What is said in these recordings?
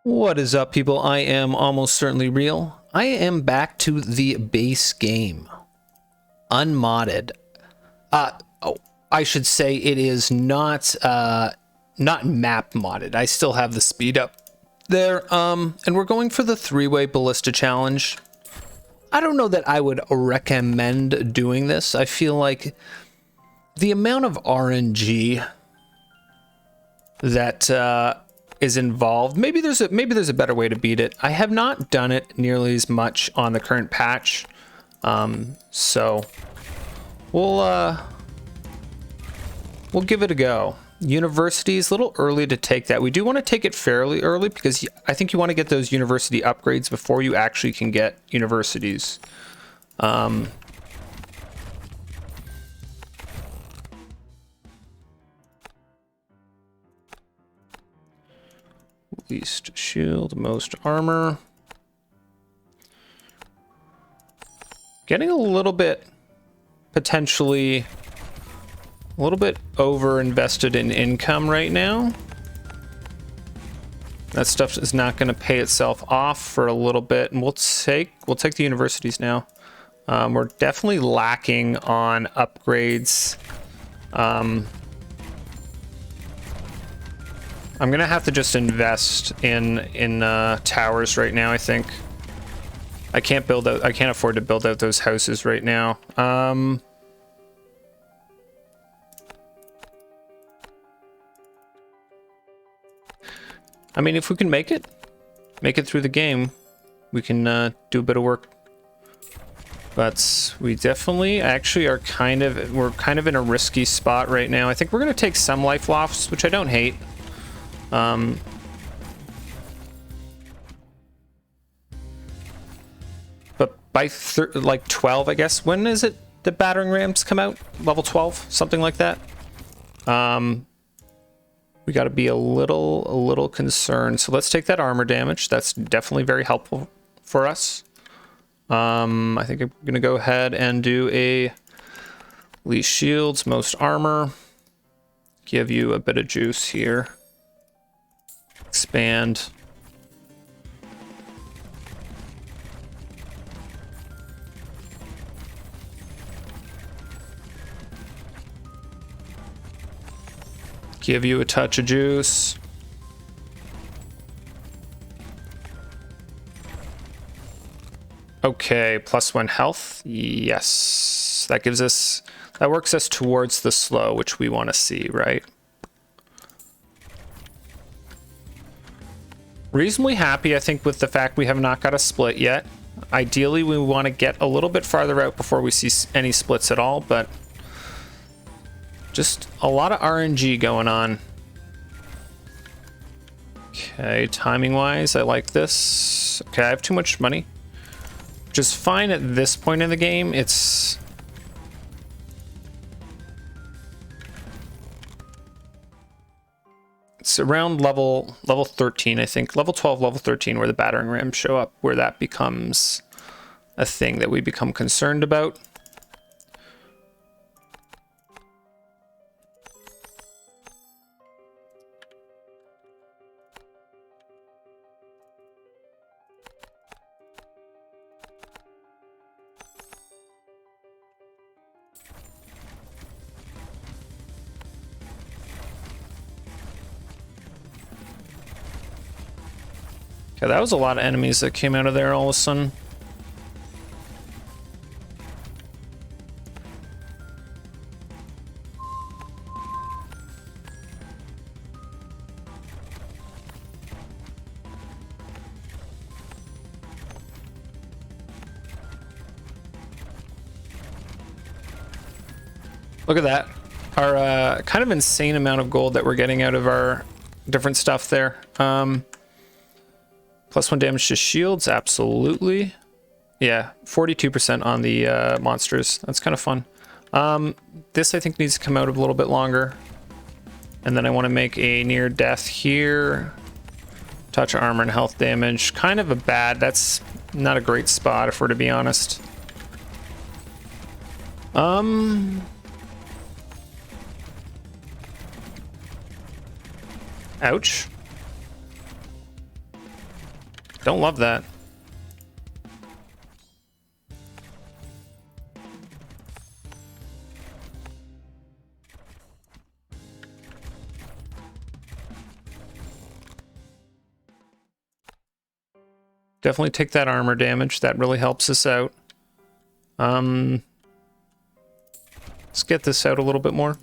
What is up, people? I am almost certainly real. I am back to the base game, unmodded. Oh, I should say it is not map modded. I still have the speed up there. And we're going for the 3-way ballista challenge. I don't know that I would recommend doing this. I feel like the amount of RNG that is involved. Maybe there's a better way to beat it. I have not done it nearly as much on the current patch, so we'll give it a go. University is a little early to take that. We do want to take it fairly early because I think you want to get those university upgrades before you actually can get universities. Least shield, most armor. Getting a little bit, potentially, a little bit over invested in income right now. That stuff is not going to pay itself off for a little bit, and we'll take the universities now. We're definitely lacking on upgrades. I'm gonna have to just invest in towers right now. I think I can't afford to build out those houses right now. I mean, if we can make it through the game, we can do a bit of work. But we definitely actually are we're kind of in a risky spot right now. I think we're gonna take some life lofts, which I don't hate. But by like 12, I guess. When is it the battering rams come out? Level 12, something like that. We got to be a little concerned. So let's take that armor damage. That's definitely very helpful for us. I think I'm gonna go ahead and do a least shields, most armor. Give you a bit of juice here. Expand. Give you a touch of juice. Okay, +1 health. Yes. That works us towards the slow, which we want to see, right? Reasonably happy, I think, with the fact we have not got a split yet. Ideally, we want to get a little bit farther out before we see any splits at all, but just a lot of RNG going on. Okay, timing-wise, I like this. Okay, I have too much money, which is fine at this point in the game. It's around level 13, I think. Level 12, level 13, where the battering rams show up, where that becomes a thing that we become concerned about. Okay, that was a lot of enemies that came out of there all of a sudden. Look at that. Our kind of insane amount of gold that we're getting out of our different stuff there. +1 damage to shields, absolutely. Yeah, 42% on the monsters. That's kind of fun. This I think needs to come out a little bit longer. And then I want to make a near death here. Touch armor and health damage. Kind of that's not a great spot if we're to be honest. Ouch. Don't love that. Definitely take that armor damage. That really helps us out. Let's get this out a little bit more.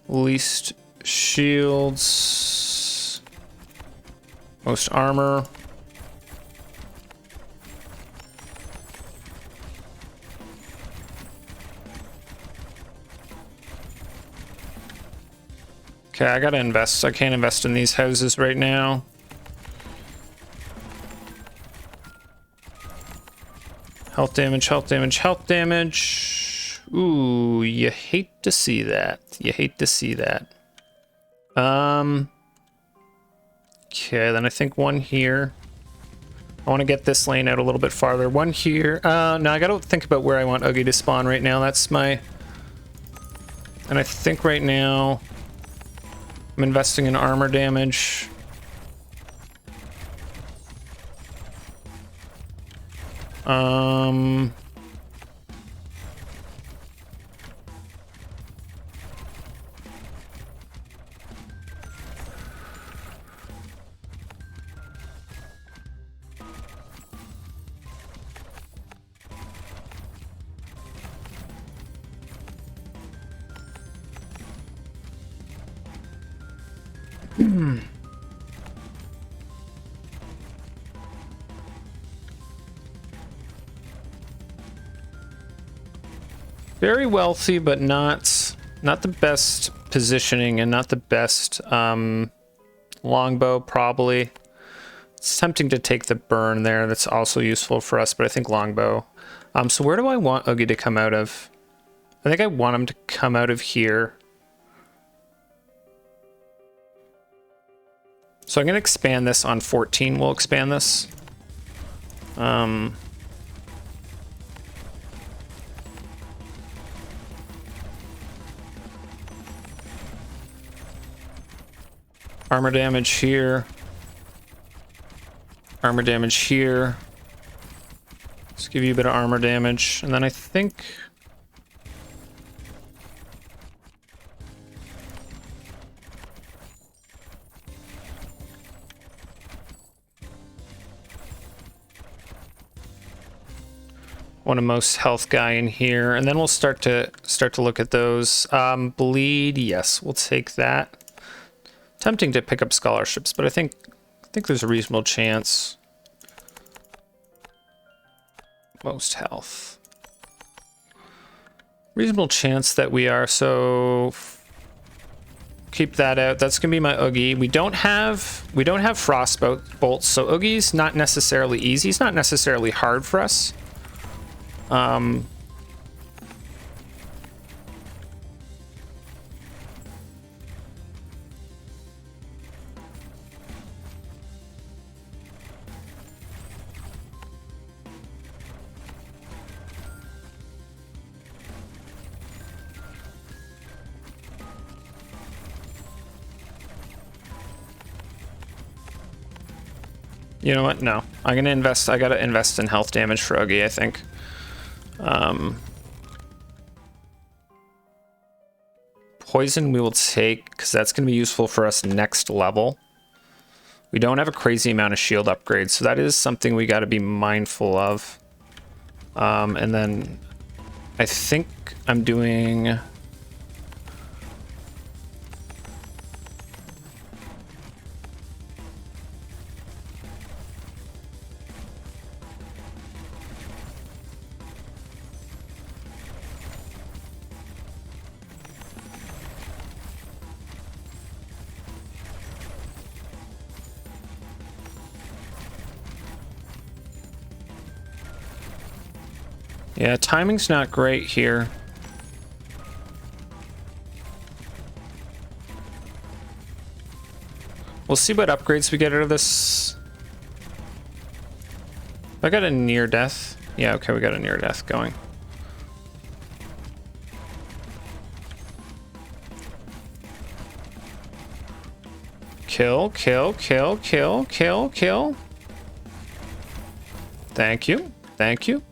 Least shields. Most armor. Okay, I gotta invest. I can't invest in these houses right now. Health damage, health damage, health damage. Ooh, you hate to see that. You hate to see that. Okay, then I think one here. I want to get this lane out a little bit farther. One here. No, I gotta think about where I want Ogie to spawn right now. That's my... And I think right now I'm investing in armor damage. Very wealthy, but not the best positioning and not the best longbow, probably. It's tempting to take the burn there. That's also useful for us, but I think longbow. So where do I want Ogie to come out of? I think I want him to come out of here. So I'm going to expand this on 14. We'll expand this. Armor damage here. Armor damage here. Let's give you a bit of armor damage. And then I think... want a most health guy in here. And then we'll start to look at those. Bleed, yes, we'll take that. Tempting to pick up scholarships, but I think there's a reasonable chance. Most health. Reasonable chance that we are, so keep that out. That's gonna be my Ogie. We don't have frost bolts, so Ogie's not necessarily easy. He's not necessarily hard for us. You know what? No. I'm gonna invest. I gotta invest in health damage for Ogie, I think. Poison we will take, because that's gonna be useful for us next level. We don't have a crazy amount of shield upgrades, so that is something we gotta be mindful of. And then I think I'm doing... Yeah, timing's not great here. We'll see what upgrades we get out of this. I got a near death. Yeah, okay, we got a near death going. Kill, kill, kill, kill, kill, kill. Thank you. Thank you.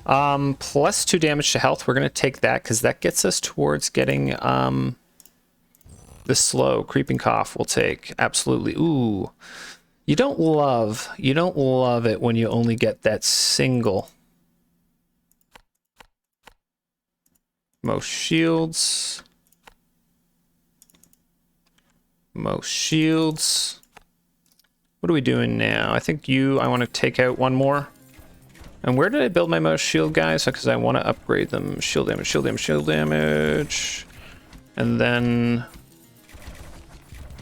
Plus 2 damage to health. We're going to take that because that gets us towards getting the slow. Creeping cough we'll take. Absolutely. Ooh. You don't love it when you only get that single. Most shields. Most shields. What are we doing now? I think I want to take out one more. And where did I build my most shield guys? Because I want to upgrade them. Shield damage, shield damage, shield damage. And then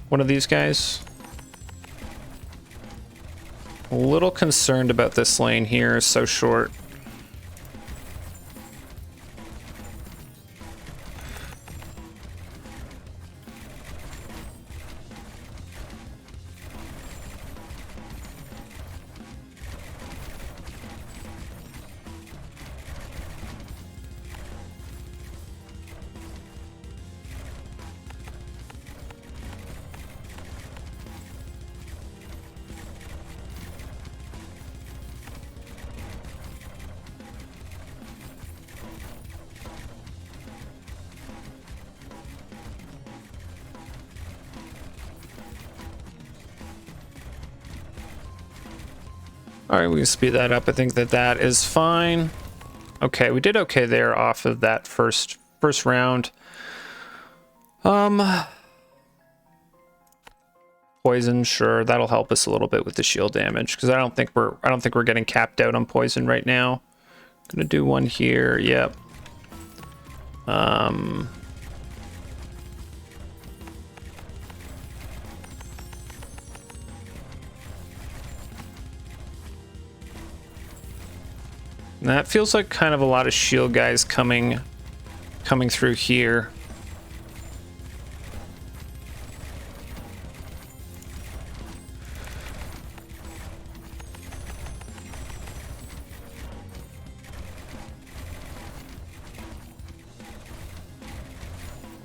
one of these guys. A little concerned about this lane here. So short. All right, we can speed that up. I think that is fine. Okay, we did okay there off of that first round. Poison, sure, that'll help us a little bit with the shield damage because I don't think we're getting capped out on poison right now. Gonna do one here. Yep. That feels like kind of a lot of shield guys coming through here.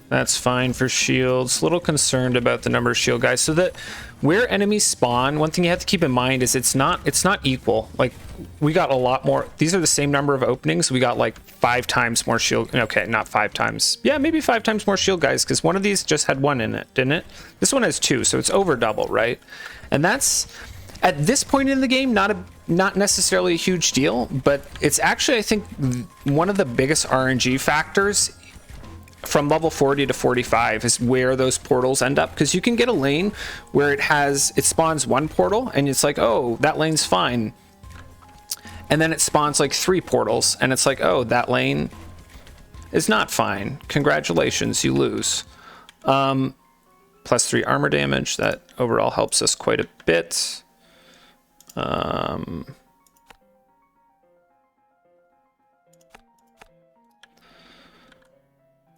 That's fine for shields. A little concerned about the number of shield guys. So that where enemies spawn, one thing you have to keep in mind is it's not equal. Like we got a lot more. These are the same number of openings. We got like 5 times more shield. Okay, not 5 times. Yeah, maybe 5 times more shield guys because one of these just had 1 in it, didn't it? This one has 2, so it's over double, right? And that's at this point in the game not necessarily a huge deal, but it's actually I think one of the biggest RNG factors from level 40 to 45 is where those portals end up, because you can get a lane where it spawns 1 portal and it's like, oh, that lane's fine, and then it spawns like 3 portals and it's like, oh, that lane is not fine, congratulations, you lose. Plus 3 armor damage, that overall helps us quite a bit.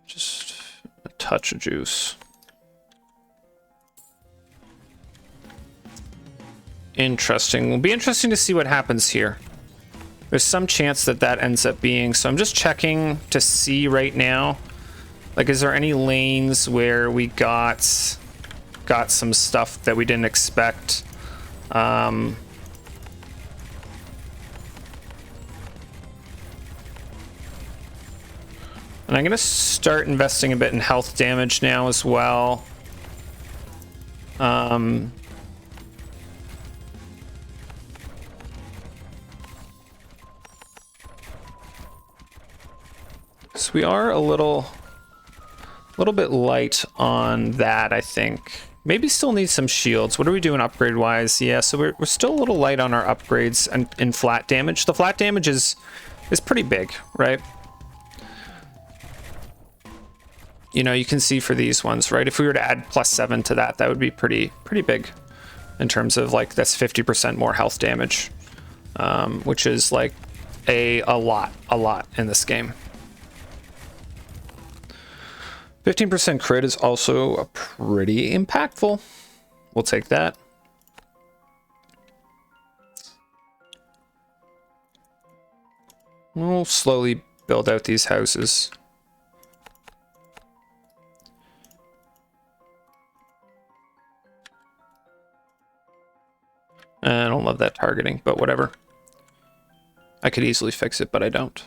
Just a touch of juice. Interesting. Will be interesting to see what happens here. There's some chance that ends up being, so I'm just checking to see right now, like, is there any lanes where we got some stuff that we didn't expect? And I'm going to start investing a bit in health damage now as well. So we are a little bit light on that, I think. Maybe still need some shields. What are we doing upgrade-wise? Yeah, so we're still a little light on our upgrades and in flat damage. The flat damage is pretty big, right? You know, you can see for these ones, right? If we were to add +7 to that, that would be pretty big in terms of like that's 50% more health damage, which is like a lot in this game. 15% crit is also a pretty impactful. We'll take that. We'll slowly build out these houses. I don't love that targeting, but whatever. I could easily fix it, but I don't.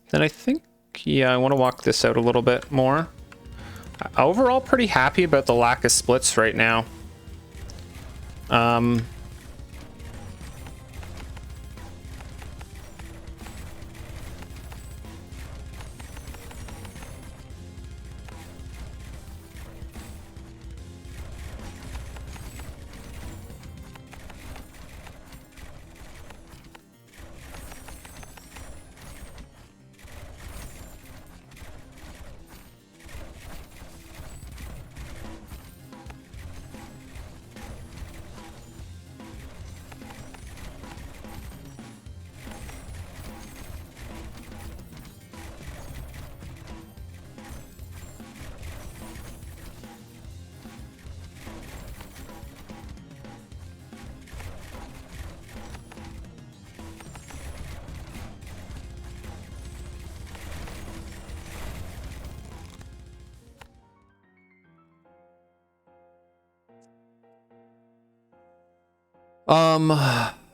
Then I think, yeah, I want to walk this out a little bit more. Overall, pretty happy about the lack of splits right now.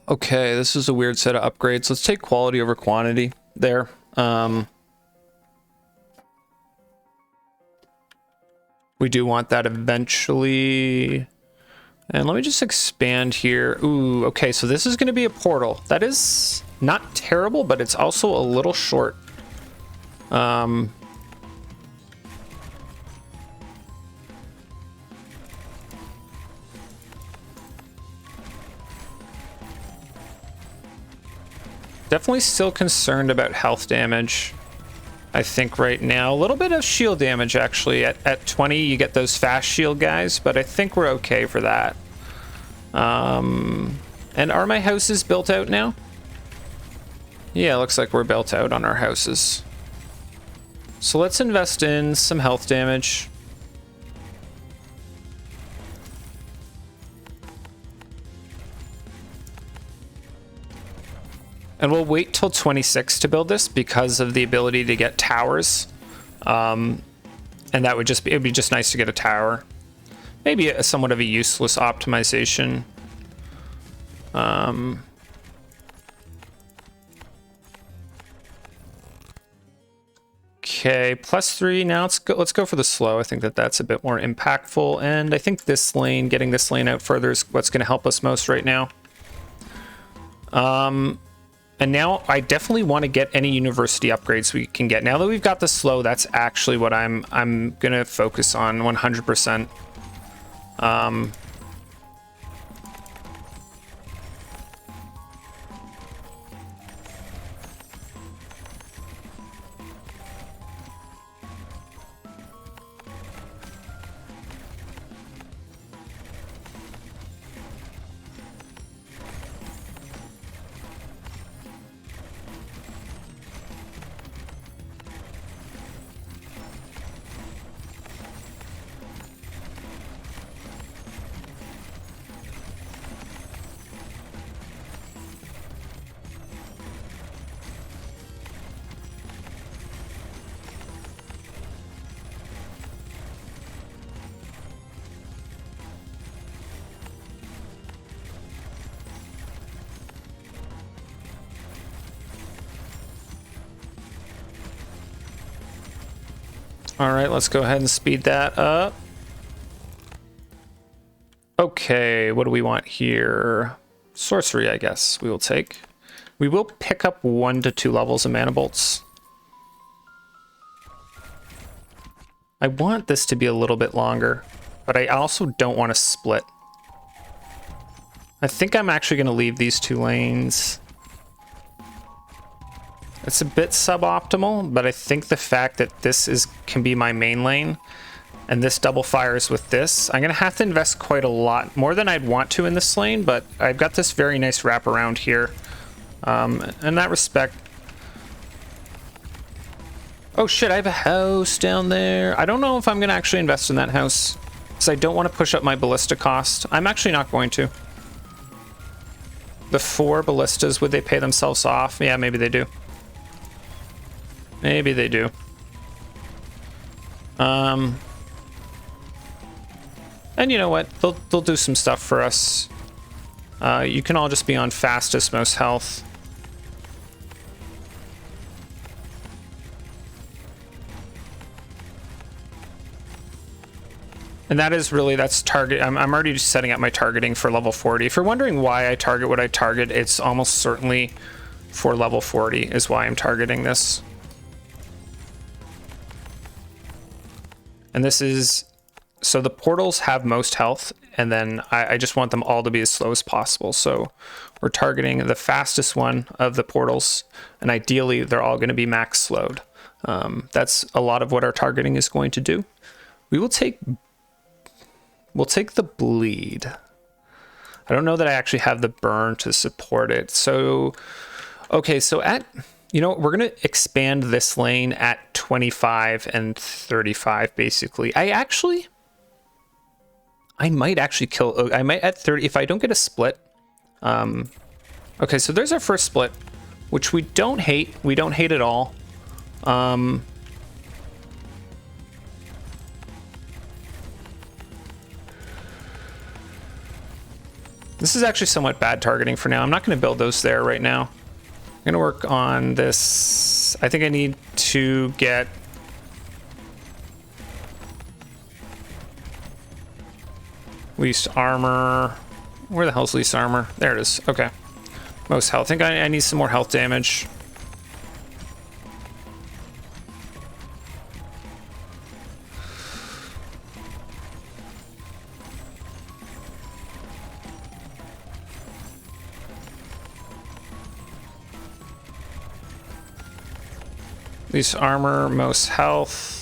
Okay, this is a weird set of upgrades. Let's take quality over quantity there. We do want that eventually. And let me just expand here. Ooh, okay, so this is going to be a portal. That is not terrible, but it's also a little short. Definitely still concerned about health damage, I think, right now. A little bit of shield damage, actually. At 20, you get those fast shield guys, but I think we're okay for that. And are my houses built out now? Yeah, looks like we're built out on our houses. So let's invest in some health damage. And we'll wait till 26 to build this because of the ability to get towers. And that would just be, it'd be just nice to get a tower. Maybe a somewhat of a useless optimization. Okay, +3. Now let's go for the slow. I think that's a bit more impactful. And I think this lane, getting this lane out further is what's going to help us most right now. And now I definitely want to get any university upgrades we can get. Now that we've got the slow, that's actually what I'm gonna focus on 100%. All right, let's go ahead and speed that up. Okay, what do we want here? Sorcery, I guess we will take. We will pick up 1 to 2 levels of mana bolts. I want this to be a little bit longer, but I also don't want to split. I think I'm actually going to leave these 2 lanes. It's a bit suboptimal, but I think the fact that this can be my main lane and this double fires with this, I'm going to have to invest quite a lot, more than I'd want to in this lane, but I've got this very nice wraparound here. In that respect... Oh shit, I have a house down there. I don't know if I'm going to actually invest in that house, because I don't want to push up my ballista cost. I'm actually not going to. The 4 ballistas, would they pay themselves off? Yeah, maybe they do. Maybe they do. And you know what? They'll do some stuff for us. You can all just be on fastest, most health. And that is really, that's target. I'm already just setting up my targeting for level 40. If you're wondering why I target what I target, it's almost certainly for level 40 is why I'm targeting this. And this is, so the portals have most health, and then I just want them all to be as slow as possible. So we're targeting the fastest one of the portals, and ideally they're all going to be max slowed. That's a lot of what our targeting is going to do. We'll take the bleed. I don't know that I actually have the burn to support it. So, okay, so at, you know, we're going to expand this lane at 25 and 35, basically. I might actually kill, I might at 30, if I don't get a split. Okay, so there's our first split, which we don't hate. We don't hate at all. This is actually somewhat bad targeting for now. I'm not going to build those there right now. I'm going to work on this. I think I need to get... least armor. Where the hell's least armor? There it is. Okay. Most health. I think I need some more health damage. Least armor, most health.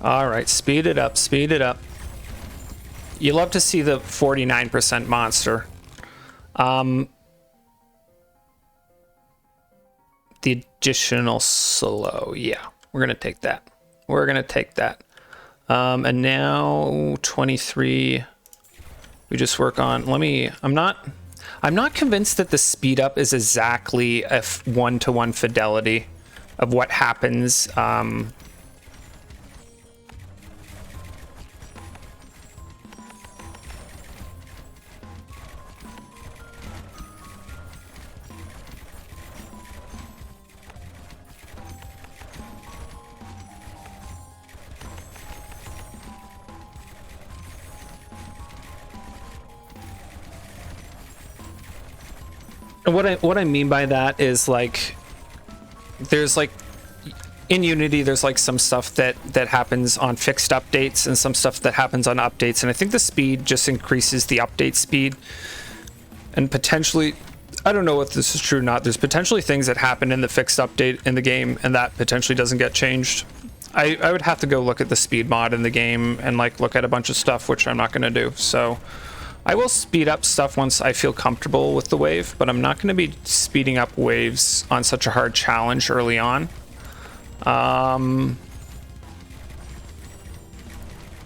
All right, speed it up, speed it up. You love to see the 49% monster. The additional slow, yeah, we're gonna take that. We're gonna take that. And now 23. We just work on. I'm not convinced that the speed up is exactly a 1-to-1 fidelity of what happens. What I mean by that is, like, there's like in Unity there's like some stuff that happens on fixed updates and some stuff that happens on updates, and I think the speed just increases the update speed, and potentially, I don't know if this is true or not, there's potentially things that happen in the fixed update in the game and that potentially doesn't get changed. I would have to go look at the speed mod in the game and like look at a bunch of stuff, which I'm not going to do. So I will speed up stuff once I feel comfortable with the wave, but I'm not going to be speeding up waves on such a hard challenge early on.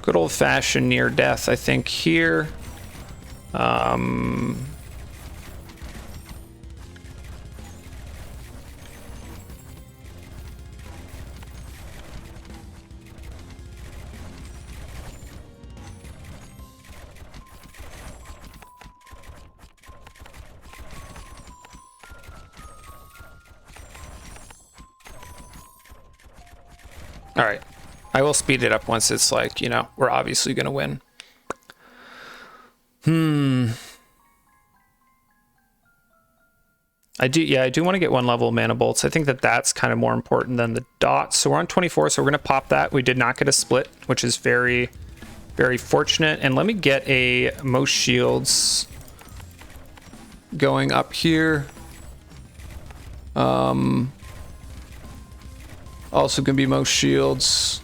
Good old-fashioned near death, I think, here. All right, I will speed it up once it's like, you know, we're obviously going to win. I do want to get 1 level mana bolts. I think that that's kind of more important than the dots. So we're on 24, so we're going to pop that. We did not get a split, which is very, very fortunate. And let me get a most shields going up here. Also gonna be most shields.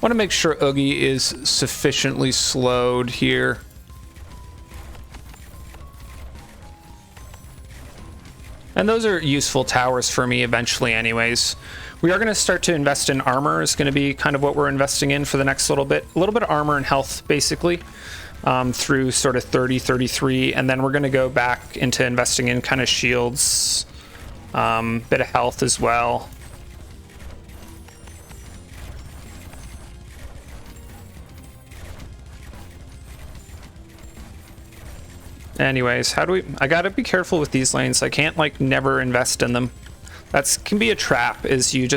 Want to make sure Ogie is sufficiently slowed here. And those are useful towers for me eventually anyways. We are going to start to invest in armor, is going to be kind of what we're investing in for the next little bit. A little bit of armor and health, basically. through sort of 30, 33, and then we're going to go back into investing in kind of shields, bit of health as well. Anyways, how do we... I gotta be careful with these lanes. I can't, like, never invest in them. That's can be a trap, is you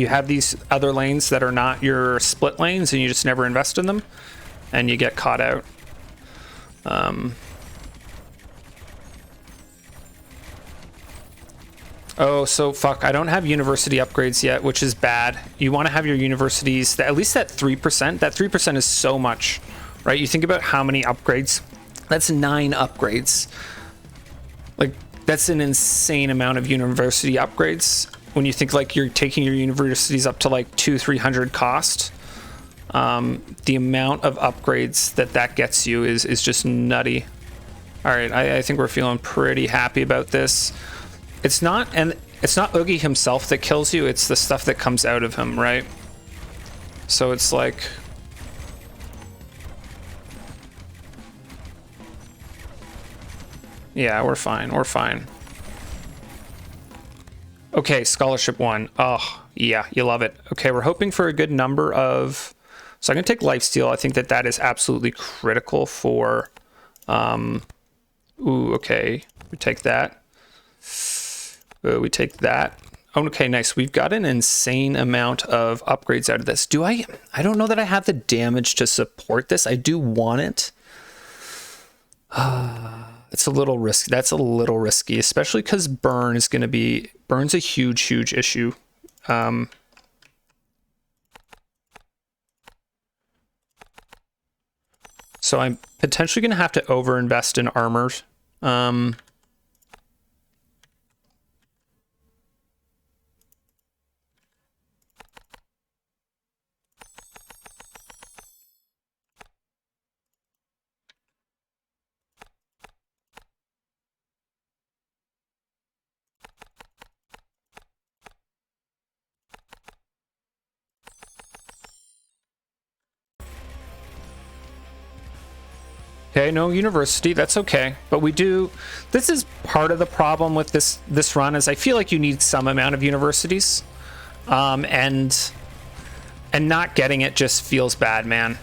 have these other lanes that are not your split lanes and you just never invest in them and you get caught out. Oh, so fuck, I don't have university upgrades yet, which is bad. You want to have your universities, at least that 3%. That 3% is so much, right? You think about how many upgrades. That's 9 upgrades. Like, that's an insane amount of university upgrades. When you think like you're taking your universities up to like 200-300 cost, the amount of upgrades that gets you is just nutty. All right, I think we're feeling pretty happy about this. It's not Ogie himself that kills you. It's the stuff that comes out of him, right? So it's like... Yeah, we're fine. We're fine. Okay, scholarship 1. Oh, yeah, you love it. Okay, we're hoping for a good number of... So I'm going to take lifesteal. I think that is absolutely critical for... Ooh, okay. We take that. We take that. Oh, okay, nice. We've got an insane amount of upgrades out of this. Do I don't know that I have the damage to support this. I do want it. It's a little risky. That's a little risky, especially because burn's a huge issue. So I'm potentially going to have to overinvest in armors. Okay, no university, that's okay. But we do, this is part of the problem with this run, is I feel like you need some amount of universities. And not getting it just feels bad, man.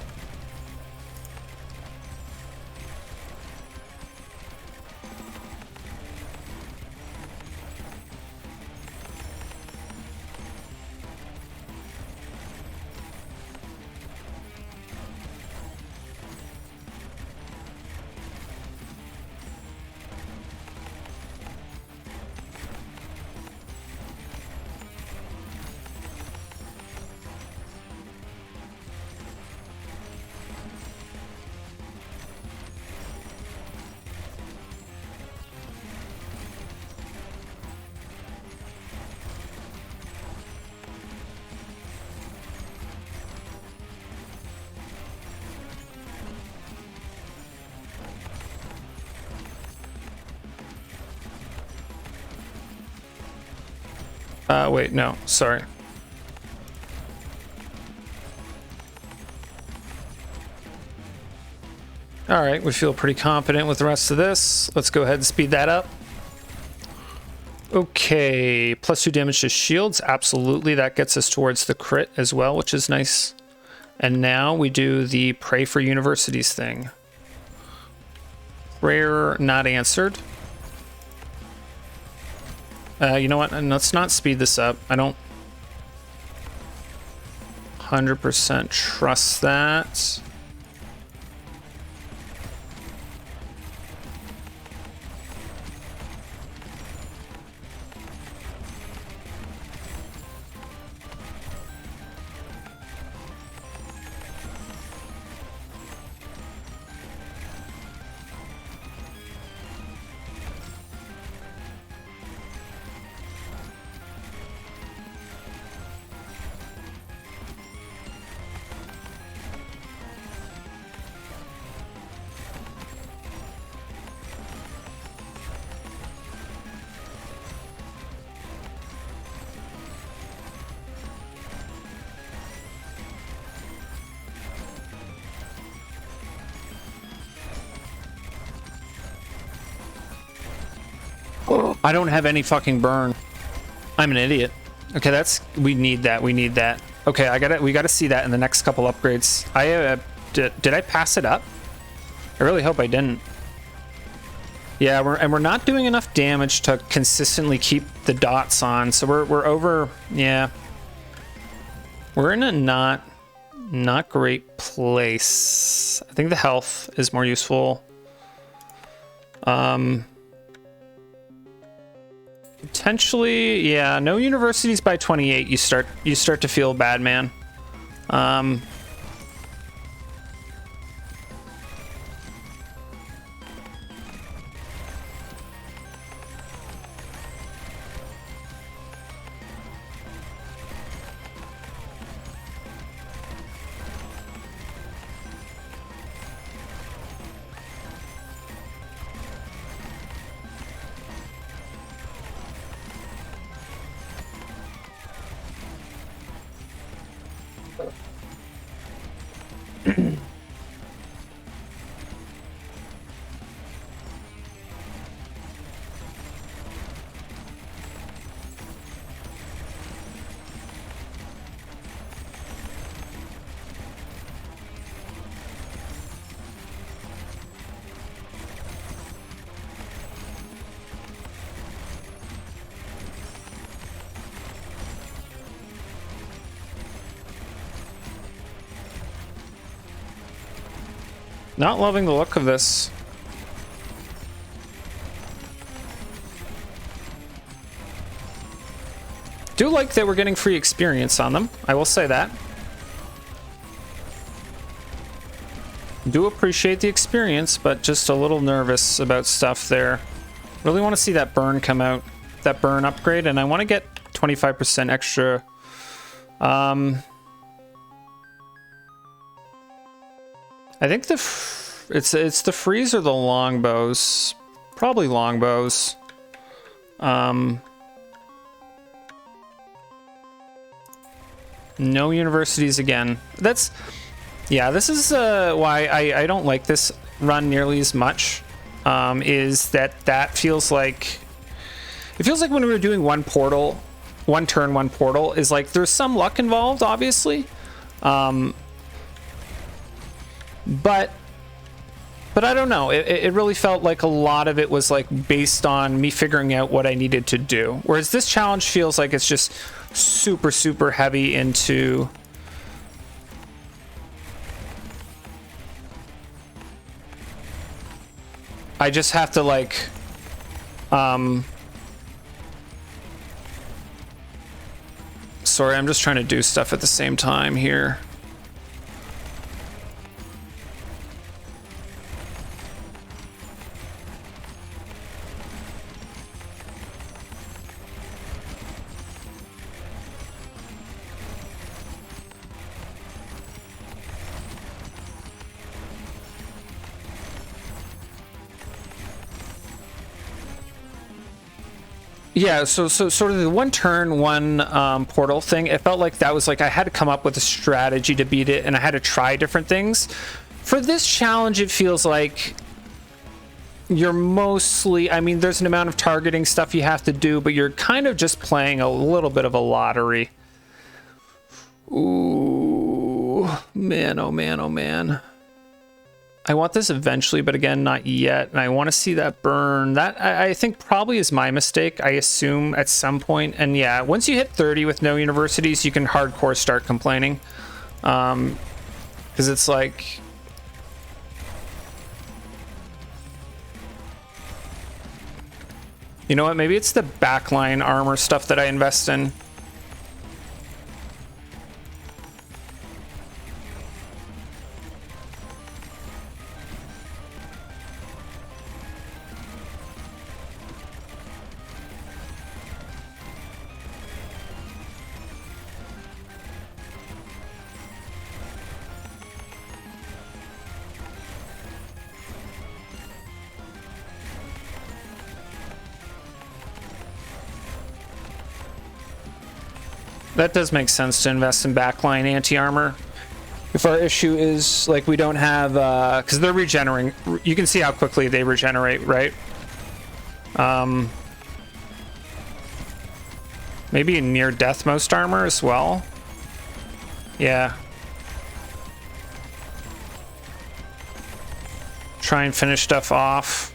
Wait, no, sorry. All right, we feel pretty confident with the rest of this. Let's go ahead and speed that up. Okay, +2 damage to shields. Absolutely, that gets us towards the crit as well, which is nice. And now we do the pray for universities thing. Prayer not answered. You know what? And let's not speed this up. I don't 100% trust that. I don't have any fucking burn. I'm an idiot. Okay, we need that. We need that. Okay, we gotta see that in the next couple upgrades. Did I pass it up? I really hope I didn't. Yeah, we're not doing enough damage to consistently keep the dots on, so we're over. Yeah, we're in a not great place. I think the health is more useful. Potentially, yeah. No universities by 28. You start to feel bad, man. Not loving the look of this. Do like that we're getting free experience on them. I will say that. Do appreciate the experience, but just a little nervous about stuff there. Really want to see that burn come out, that burn upgrade, and I want to get 25% extra. I think it's the freeze or the longbows. Probably longbows. No universities again. Yeah, this is why I don't like this run nearly as much. Is that feels like... It feels like when we were doing one turn, one portal, is like there's some luck involved, obviously. But I don't know. It really felt like a lot of it was like based on me figuring out what I needed to do. Whereas this challenge feels like it's just super, super heavy into... I just have to like... Sorry, I'm just trying to do stuff at the same time here. Yeah, so sort of the one turn, one portal thing, it felt like that was like I had to come up with a strategy to beat it, and I had to try different things. For this challenge, it feels like you're mostly, I mean, there's an amount of targeting stuff you have to do, but you're kind of just playing a little bit of a lottery. Ooh, man, oh man, oh man. I want this eventually, but again, not yet. And I want to see that burn. That I think probably is my mistake. I assume at some point. And yeah, once you hit 30 with no universities, you can hardcore start complaining. Because it's like... You know what? Maybe it's the backline armor stuff that I invest in. That does make sense to invest in backline anti-armor. If our issue is, like, we don't have... because they're regenerating. You can see how quickly they regenerate, right? Maybe a near death most armor as well. Yeah. Try and finish stuff off.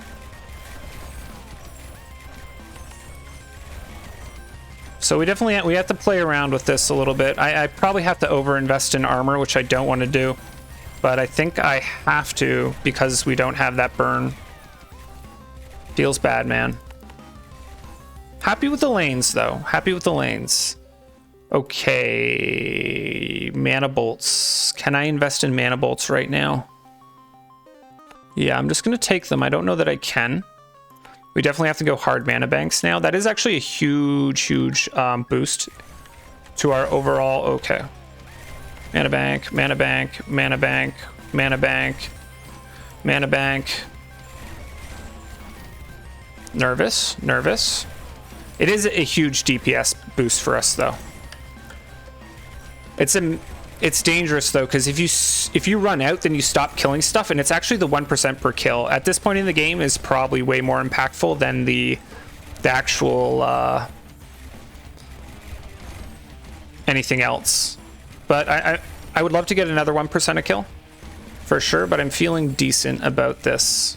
So we definitely we have to play around with this a little bit. I probably have to overinvest in armor, which I don't want to do. But I think I have to because we don't have that burn. Feels bad, man. Happy with the lanes, though. Happy with the lanes. Okay. Mana bolts. Can I invest in mana bolts right now? Yeah, I'm just going to take them. I don't know that I can. We definitely have to go hard mana banks now. That is actually a huge boost to our overall. Okay. Mana bank, mana bank, mana bank, mana bank, mana bank. Nervous, nervous. It is a huge DPS boost for us, though. It's dangerous though, because if you run out, then you stop killing stuff, and it's actually the 1% per kill at this point in the game is probably way more impactful than the actual anything else. But I would love to get another 1% a kill for sure, but I'm feeling decent about this.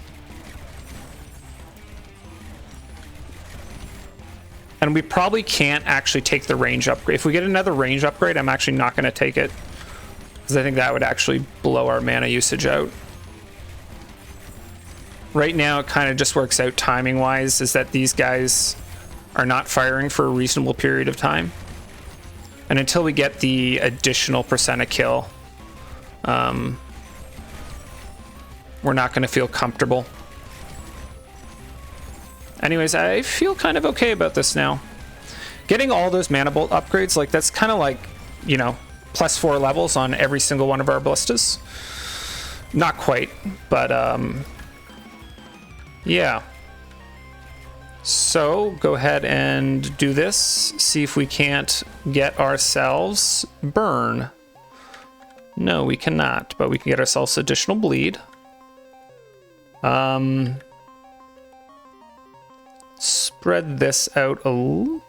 And we probably can't actually take the range upgrade. If we get another range upgrade, I'm actually not going to take it, because I think that would actually blow our mana usage out. Right now, it kind of just works out timing-wise, is that these guys are not firing for a reasonable period of time. And until we get the additional % of kill, we're not going to feel comfortable. Anyways, I feel kind of okay about this now. Getting all those mana bolt upgrades, like that's kind of like, you know, +4 levels on every single one of our ballistas. Not quite, but yeah. So go ahead and do this. See if we can't get ourselves burn. No, we cannot, but we can get ourselves additional bleed. Spread this out a little.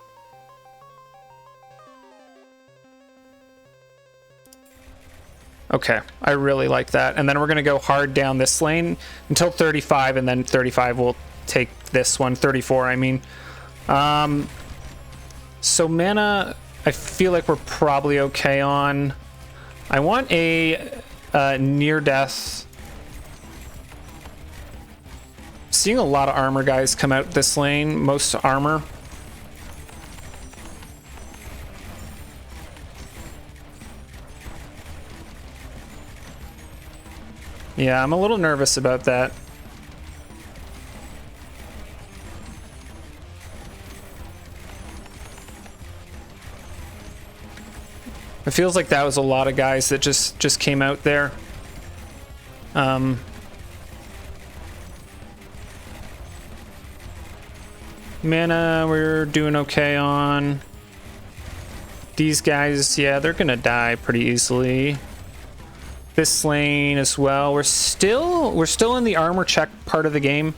Okay, I really like that. And then we're going to go hard down this lane until 35, and then 35 will take this one. 34, I mean. So mana, I feel like we're probably okay on. I want a near death. Seeing a lot of armor guys come out this lane, most armor. Yeah, I'm a little nervous about that. It feels like that was a lot of guys that just came out there. Mana, we're doing okay on. These guys, yeah, they're gonna die pretty easily. This lane as well. We're still in the armor check part of the game.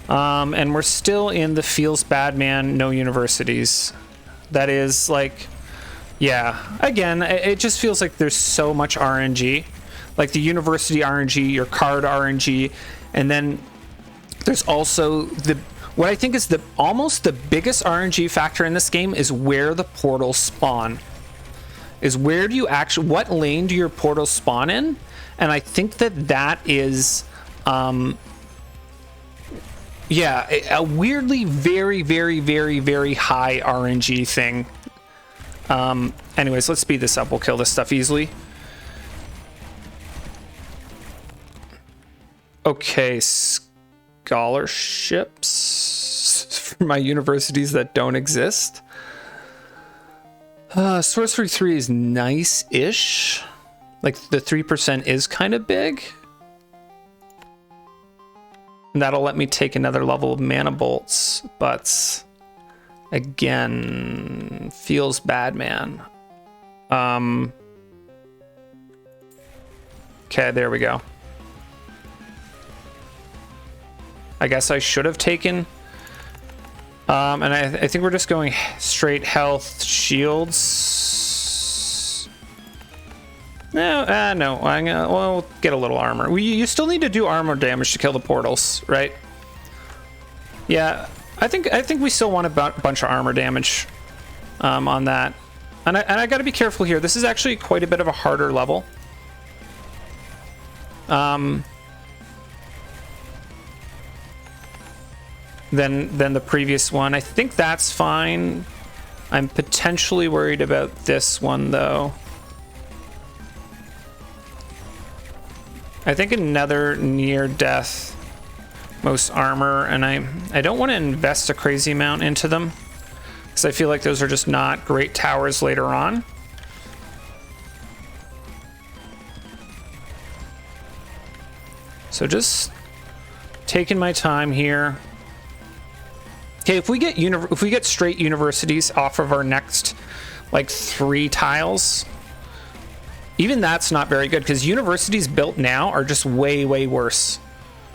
And we're still in the feels bad man, no universities. That is like, yeah, again, it just feels like there's so much RNG. Like the university RNG, your card RNG, and then there's also what I think is almost the biggest RNG factor in this game is where the portals spawn. Is where do you actually, what lane do your portals spawn in? And I think that is, yeah, a weirdly very, very, very, very high RNG thing. Anyways, let's speed this up. We'll kill this stuff easily. Okay, scholarships for my universities that don't exist. Sorcery 3 is nice-ish. Like, the 3% is kind of big. And that'll let me take another level of mana bolts, but again, feels bad, man. Okay, there we go. I guess I should have taken And I think we're just going straight health shields. No, no. We'll get a little armor. You still need to do armor damage to kill the portals, right? Yeah, I think we still want a bunch of armor damage on that. And I got to be careful here. This is actually quite a bit of a harder level. Than the previous one. I think that's fine. I'm potentially worried about this one though. I think another near death most armor, and I don't want to invest a crazy amount into them because I feel like those are just not great towers later on. So just taking my time here. Okay, if we get straight universities off of our next like 3 tiles, even that's not very good because universities built now are just way worse,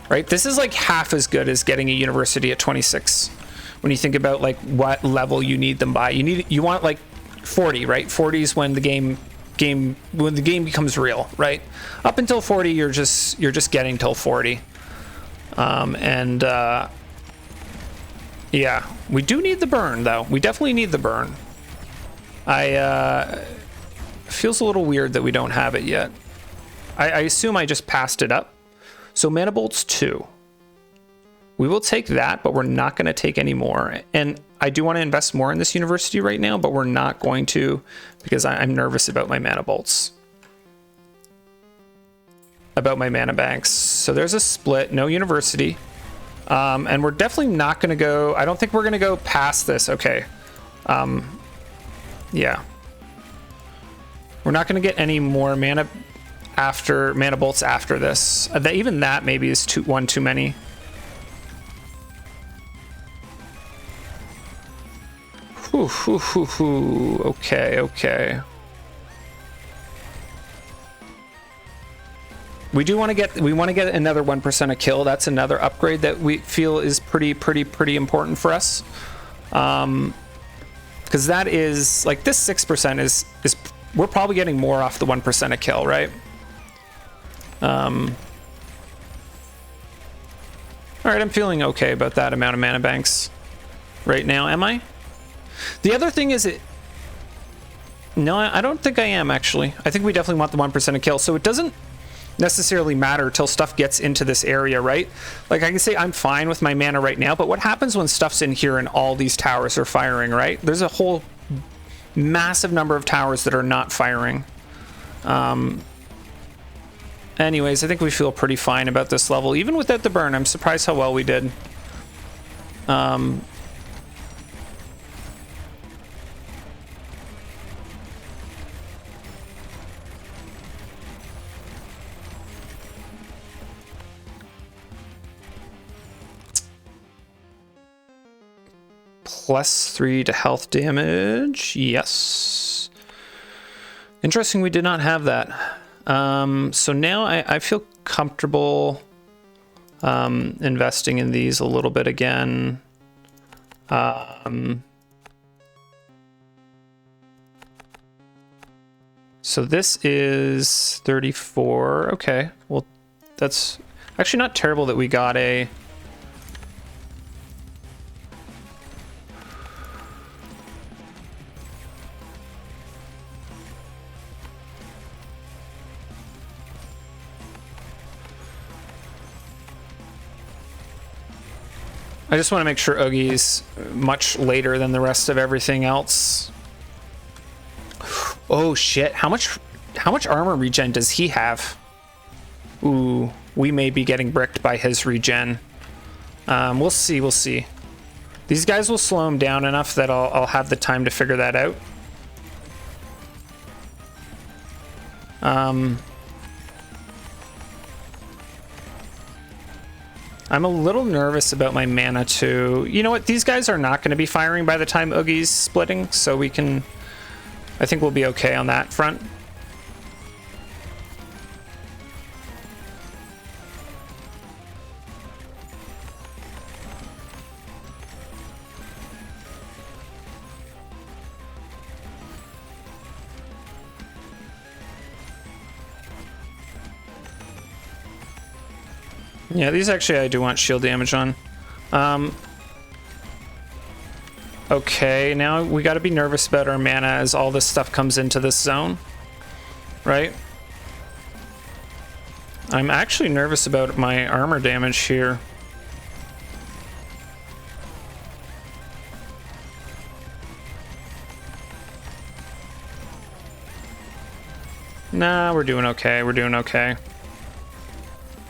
right? This is like half as good as getting a university at 26 when you think about like what level you need them by. You want like 40, right? 40 is when the game becomes real, right? Up until 40 you're just getting till 40. Yeah, we do need the burn though. We definitely need the burn. Feels a little weird that we don't have it yet. I assume I just passed it up. So mana bolts 2. We will take that, but we're not going to take any more. And I do want to invest more in this university right now, but we're not going to because I'm nervous about my mana bolts. About my mana banks. So there's a split, no university. And we're definitely not going to go... I don't think we're going to go past this. Okay. Yeah. We're not going to get any more mana bolts after this. Even that maybe is one too many. Okay. We want to get another 1% a kill. That's another upgrade that we feel is pretty important for us. Because that is like this 6% is we're probably getting more off the 1% a kill, right? All right, I'm feeling okay about that amount of mana banks right now. Am I? The other thing is no, I don't think I am actually. I think we definitely want the 1% a kill. So it doesn't necessarily matter till stuff gets into this area, right? Like I can say I'm fine with my mana right now, but what happens when stuff's in here and all these towers are firing, right? There's a whole massive number of towers that are not firing. Anyways, I think we feel pretty fine about this level. Even without the burn, I'm surprised how well we did. +3 to health damage. Yes. Interesting, we did not have that. So now I feel comfortable investing in these a little bit again. So this is 34. Okay, well, that's actually not terrible that we got a... I just want to make sure Ogie's much later than the rest of everything else. Oh shit, how much armor regen does he have? Ooh, we may be getting bricked by his regen. We'll see. These guys will slow him down enough that I'll have the time to figure that out. I'm a little nervous about my mana too. You know what? These guys are not going to be firing by the time Ogie's splitting, so we can... I think we'll be okay on that front. Yeah, these actually I do want shield damage on. Okay, now we got to be nervous about our mana as all this stuff comes into this zone, right? I'm actually nervous about my armor damage here. Nah, we're doing okay. We're doing okay.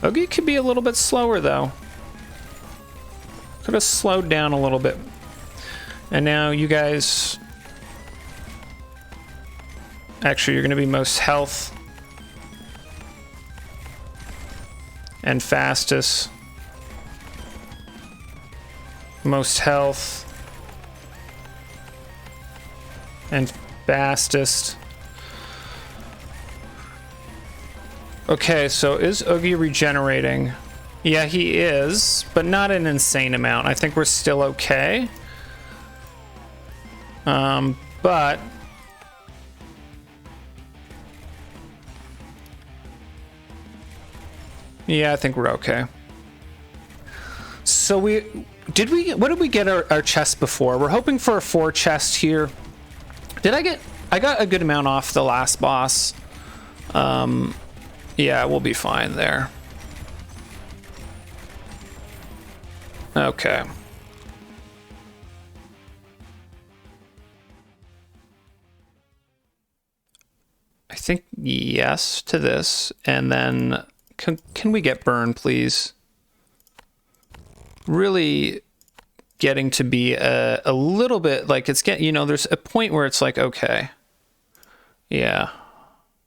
Ogie could be a little bit slower, though. Could have slowed down a little bit. And now you guys... Actually, you're going to be most health. And fastest. Most health. And fastest. Okay, so is Ogie regenerating? Yeah, he is, but not an insane amount. I think we're still okay. But... yeah, I think we're okay. So what did we get our chest before? We're hoping for a 4 chest here. I got a good amount off the last boss. Yeah, we'll be fine there. Okay. I think yes to this, and then can we get burn, please? Really getting to be a little bit like it's getting, you know, there's a point where it's like, okay, yeah,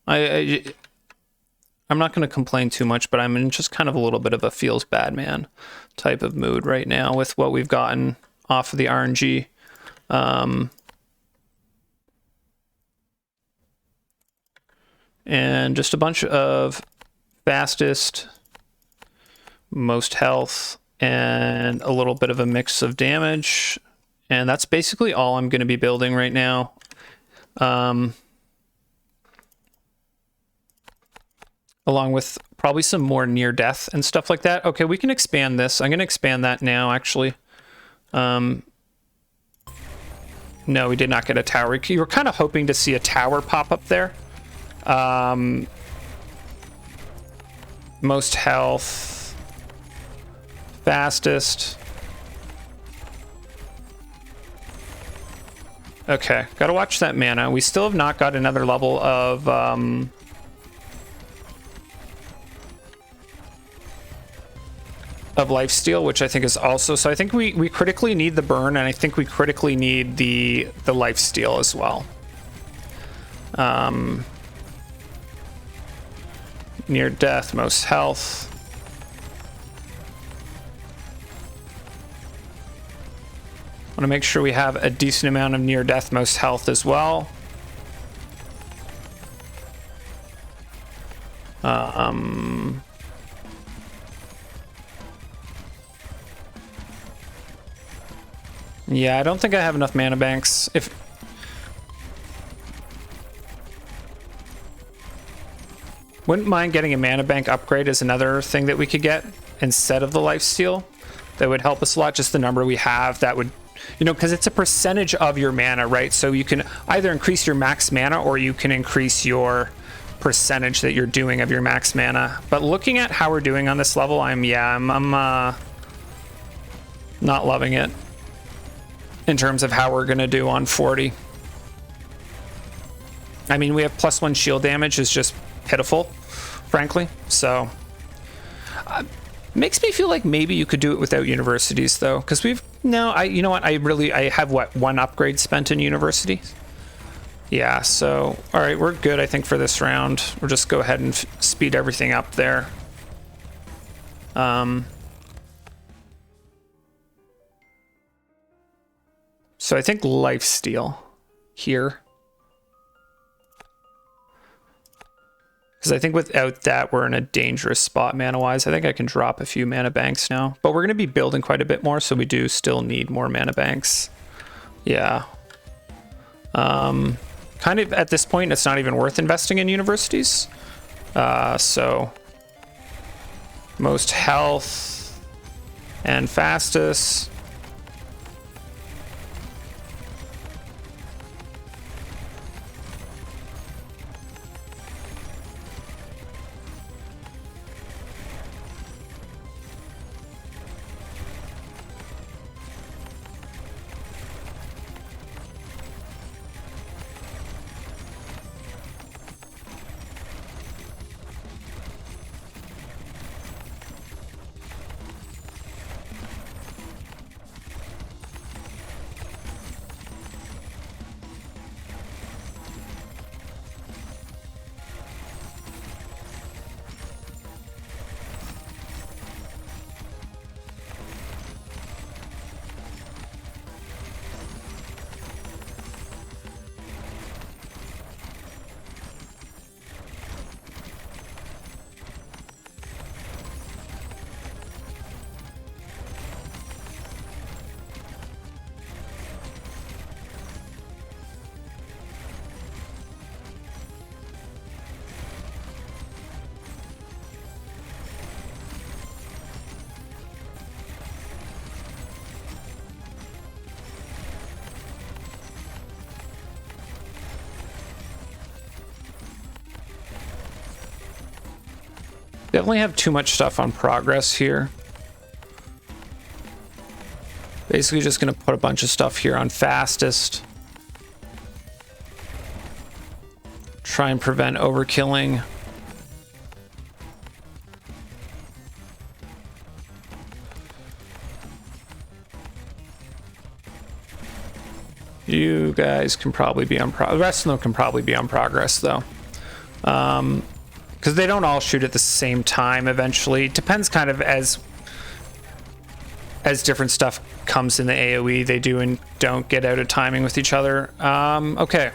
I'm not going to complain too much, but I'm in just kind of a little bit of a feels bad man type of mood right now with what we've gotten off of the RNG. And just a bunch of fastest, most health, and a little bit of a mix of damage. And that's basically all I'm going to be building right now. Along with probably some more near death and stuff like that. Okay, we can expand this. I'm going to expand that now, actually. No, we did not get a tower. You were kind of hoping to see a tower pop up there. Most health. Fastest. Okay, gotta watch that mana. We still have not got another level of... lifesteal, which I think is also, so I think we critically need the burn, and I think we critically need the lifesteal as well. Near death, most health. Want to make sure we have a decent amount of near death, most health as well. Yeah, I don't think I have enough mana banks. Wouldn't mind getting a mana bank upgrade is another thing that we could get instead of the lifesteal. That would help us a lot, just the number we have. That would, you know, because it's a percentage of your mana, right? So you can either increase your max mana or you can increase your percentage that you're doing of your max mana. But looking at how we're doing on this level, I'm not loving it in terms of how we're gonna do on 40. I mean, we have +1 shield damage is just pitiful, frankly. So makes me feel like maybe you could do it without universities, though, because you know what, I have what, 1 upgrade spent in university. Yeah, so all right, we're good, I think, for this round. We'll just go ahead and speed everything up there. So I think lifesteal here. Because I think without that, we're in a dangerous spot mana-wise. I think I can drop a few mana banks now. But we're going to be building quite a bit more, so we do still need more mana banks. Yeah. Kind of at this point, it's not even worth investing in universities. So most health, and fastest. Definitely have too much stuff on progress here. Basically just going to put a bunch of stuff here on fastest. Try and prevent overkilling. You guys can probably be on the rest of them can probably be on progress though. Because they don't all shoot at the same time eventually. It depends kind of as different stuff comes in the AoE, they do and don't get out of timing with each other. Okay.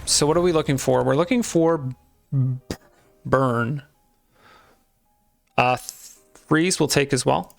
So what are we looking for? We're looking for burn. Freeze will take as well.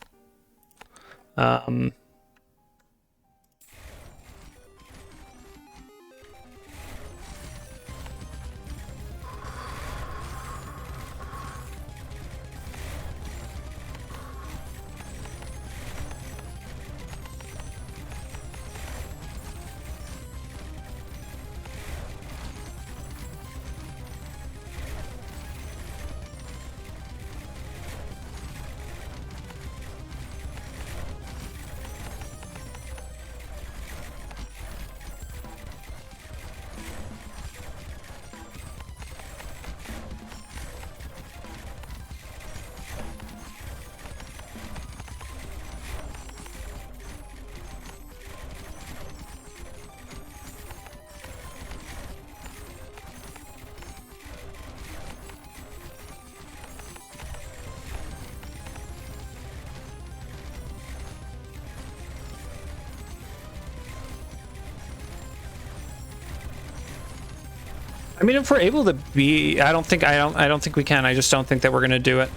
I mean, if we're able to be, I don't think we can. I just don't think that we're gonna do it.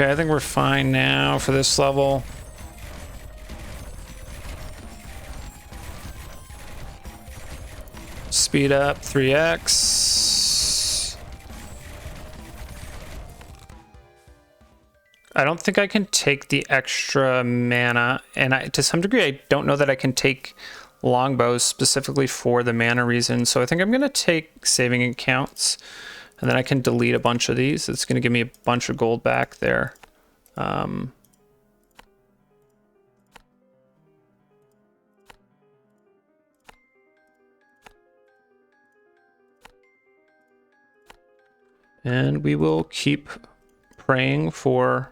Okay, I think we're fine now for this level. Speed up 3x. I don't think I can take the extra mana, and to some degree I don't know that I can take longbows specifically for the mana reason, so I think I'm gonna take saving accounts. And then I can delete a bunch of these. It's going to give me a bunch of gold back there. And we will keep praying for...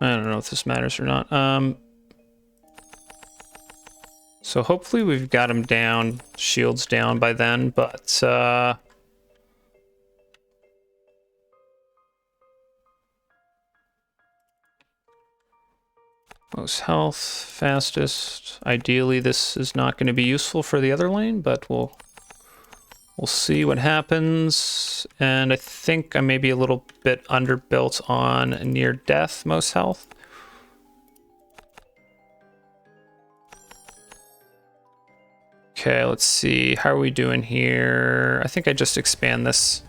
I don't know if this matters or not. So hopefully we've got him down, shields down by then, but most health, fastest. Ideally this is not going to be useful for the other lane, but we'll see what happens. And I think I may be a little bit underbuilt on near death, most health. Okay, let's see. How are we doing here? I think I just expand this.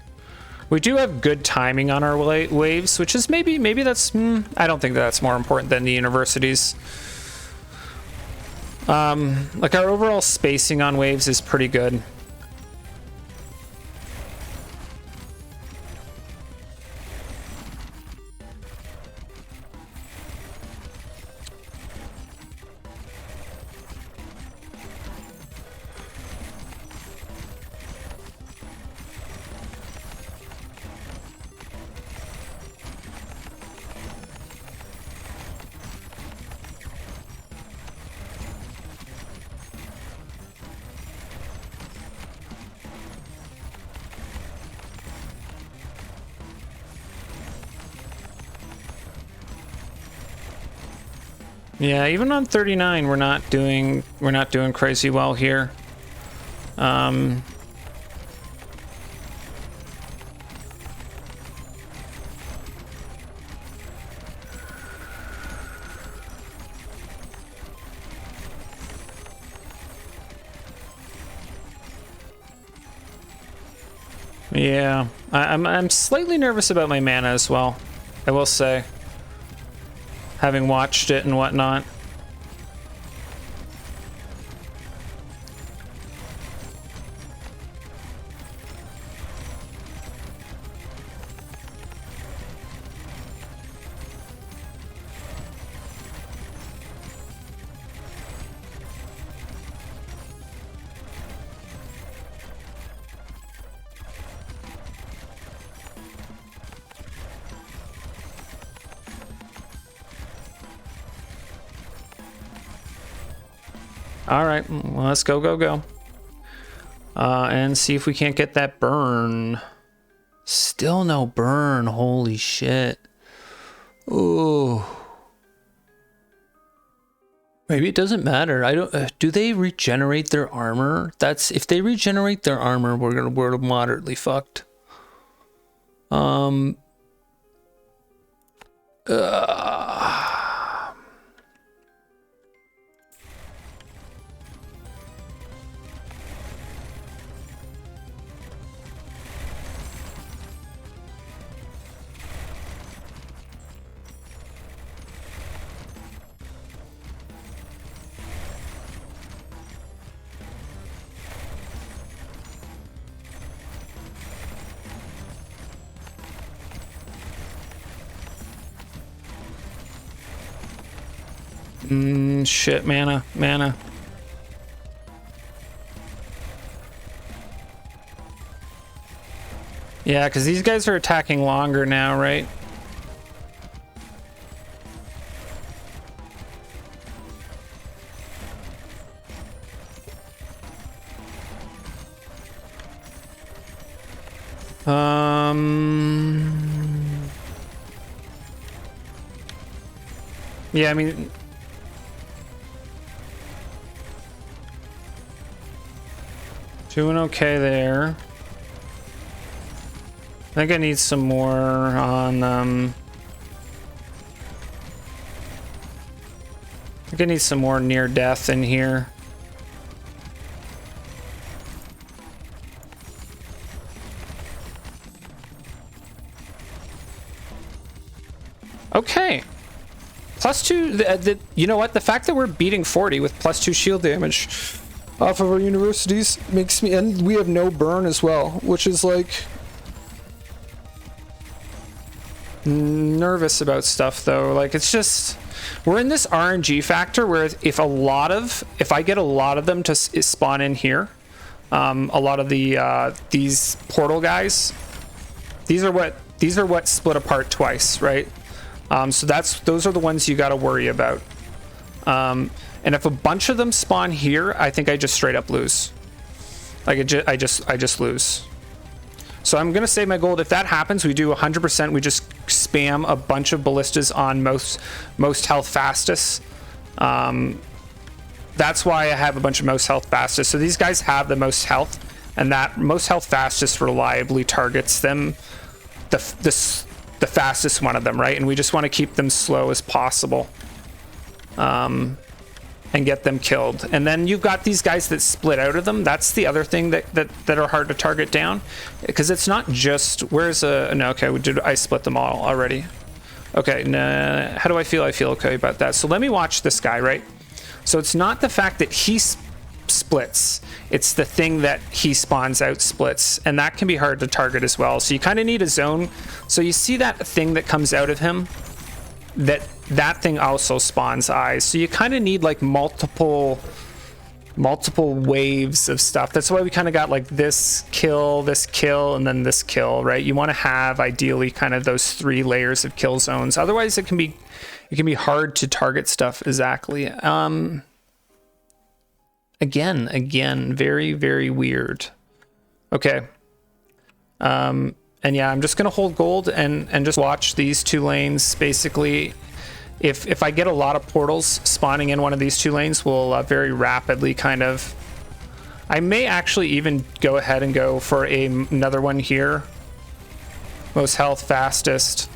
We do have good timing on our waves, which is maybe that's... I don't think that's more important than the universities. Like our overall spacing on waves is pretty good. Yeah, even on 39, we're not doing crazy well here. Yeah, I'm slightly nervous about my mana as well, I will say. Having watched it and whatnot. All right, well, let's go. And see if we can't get that burn. Still no burn, holy shit. Ooh. Maybe it doesn't matter. I don't. Do they regenerate their armor? That's if they regenerate their armor, we're moderately fucked. Shit, mana. Yeah, because these guys are attacking longer now, right? Yeah, I mean... Doing okay there. I think I need some more on, I think I need some more near death in here. Okay. +2, you know what? The fact that we're beating 40 with +2 shield damage off of our universities makes me, and we have no burn as well, which is like nervous about stuff though. Like it's just, we're in this RNG factor where if I get a lot of them to spawn in here, a lot of the these portal guys, these are what split apart twice, right? So those are the ones you got to worry about. And if a bunch of them spawn here, I think I just straight up lose. Like I just lose. So I'm gonna save my gold. If that happens, we do 100%. We just spam a bunch of ballistas on most health fastest. That's why I have a bunch of most health fastest. So these guys have the most health, and that most health fastest reliably targets them, the fastest one of them, right? And we just want to keep them slow as possible, and get them killed. And then you've got these guys that split out of them. That's the other thing that are hard to target down, because it's not just where's a no. Okay, I split them all already. Okay, nah, how do I feel? I feel okay about that. So let me watch this guy, right? So it's not the fact that he splits, it's the thing that he spawns out splits, and that can be hard to target as well. So you kind of need a zone. So you see that thing that comes out of him, that thing also spawns eyes. So you kind of need like multiple waves of stuff. That's why we kind of got like this kill, and then this kill, right? You want to have ideally kind of those 3 layers of kill zones. Otherwise it can be hard to target stuff exactly. Again, very, very weird. Okay. And yeah, I'm just gonna hold gold and just watch these 2 lanes. Basically, if I get a lot of portals spawning in one of these 2 lanes, we'll very rapidly kind of... I may actually even go ahead and go for another one here. Most health fastest.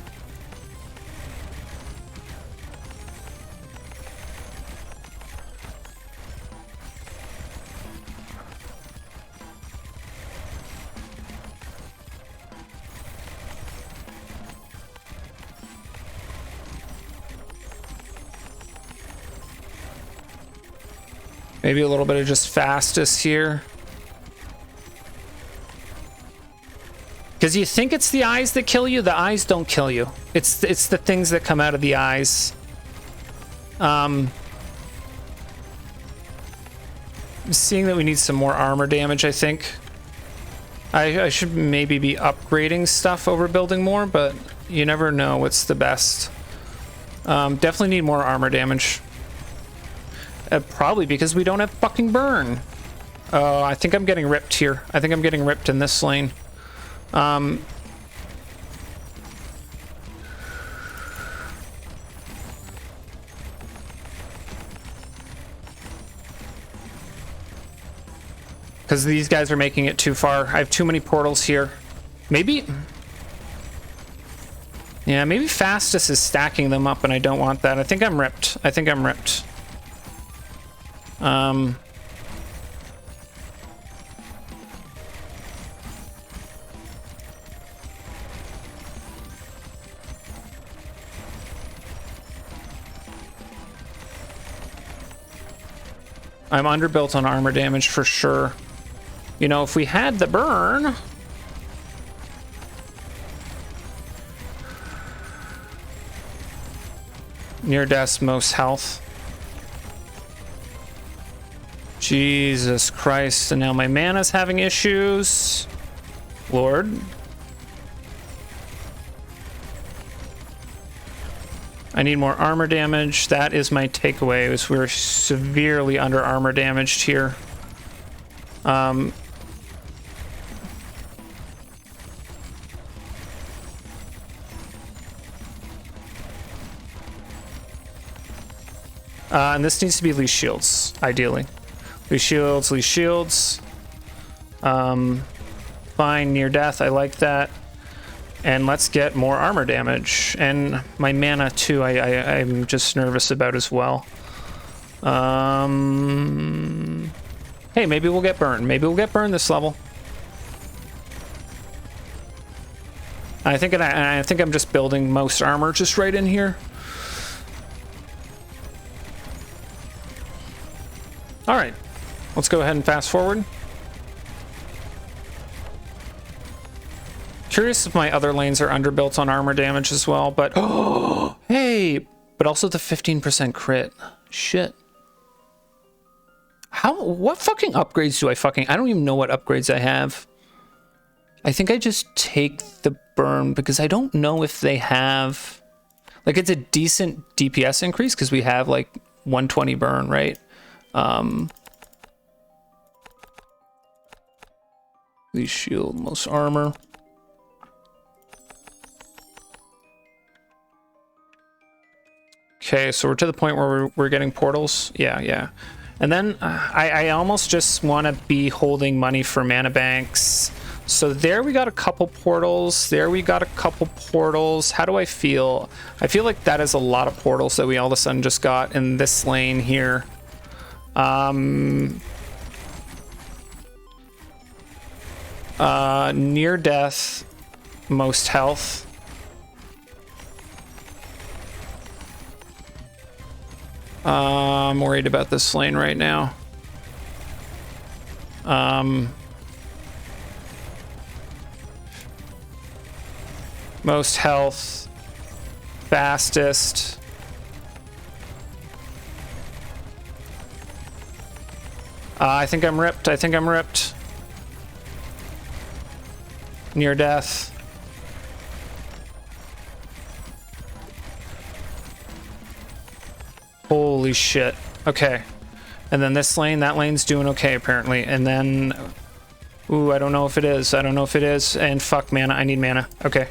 Maybe a little bit of just fastest here. Because you think it's the eyes that kill you. The eyes don't kill you. It's the things that come out of the eyes. Seeing that we need some more armor damage, I think. I should maybe be upgrading stuff over building more, but you never know what's the best. Definitely need more armor damage. Probably because we don't have fucking burn. Oh, I think I'm getting ripped here. I think I'm getting ripped in this lane. Because these guys are making it too far. I have too many portals here. Maybe... Yeah, maybe fastest is stacking them up, and I don't want that. I think I'm ripped. I think I'm ripped. I'm underbuilt on armor damage for sure. You know, if we had the burn... Near death's most health. Jesus Christ, and now my mana's having issues. Lord. I need more armor damage. That is my takeaway, is we're severely under armor damaged here. And this needs to be least shields, ideally. Least shields. Fine, near death, I like that. And let's get more armor damage. And my mana, too, I'm just nervous about as well. Hey, maybe we'll get burned. Maybe we'll get burned this level. I think I'm just building most armor just right in here. All right, let's go ahead and fast forward. Curious if my other lanes are underbuilt on armor damage as well, but oh, hey, but also the 15% crit. Shit. What fucking upgrades do I don't even know what upgrades I have. I think I just take the burn because I don't know if they have, like, it's a decent DPS increase because we have like 120 burn, right? Least shield, most armor. Okay, so we're to the point where we're getting portals. Yeah. And then I almost just want to be holding money for mana banks. So there we got a couple portals. There we got a couple portals. How do I feel? I feel like that is a lot of portals that we all of a sudden just got in this lane here. Near death, most health. I'm worried about this lane right now. Most health, fastest. I think I'm ripped. Near death. Holy shit. Okay. And then this lane, that lane's doing okay apparently. And then, ooh, I don't know if it is. And fuck mana, I need mana. Okay.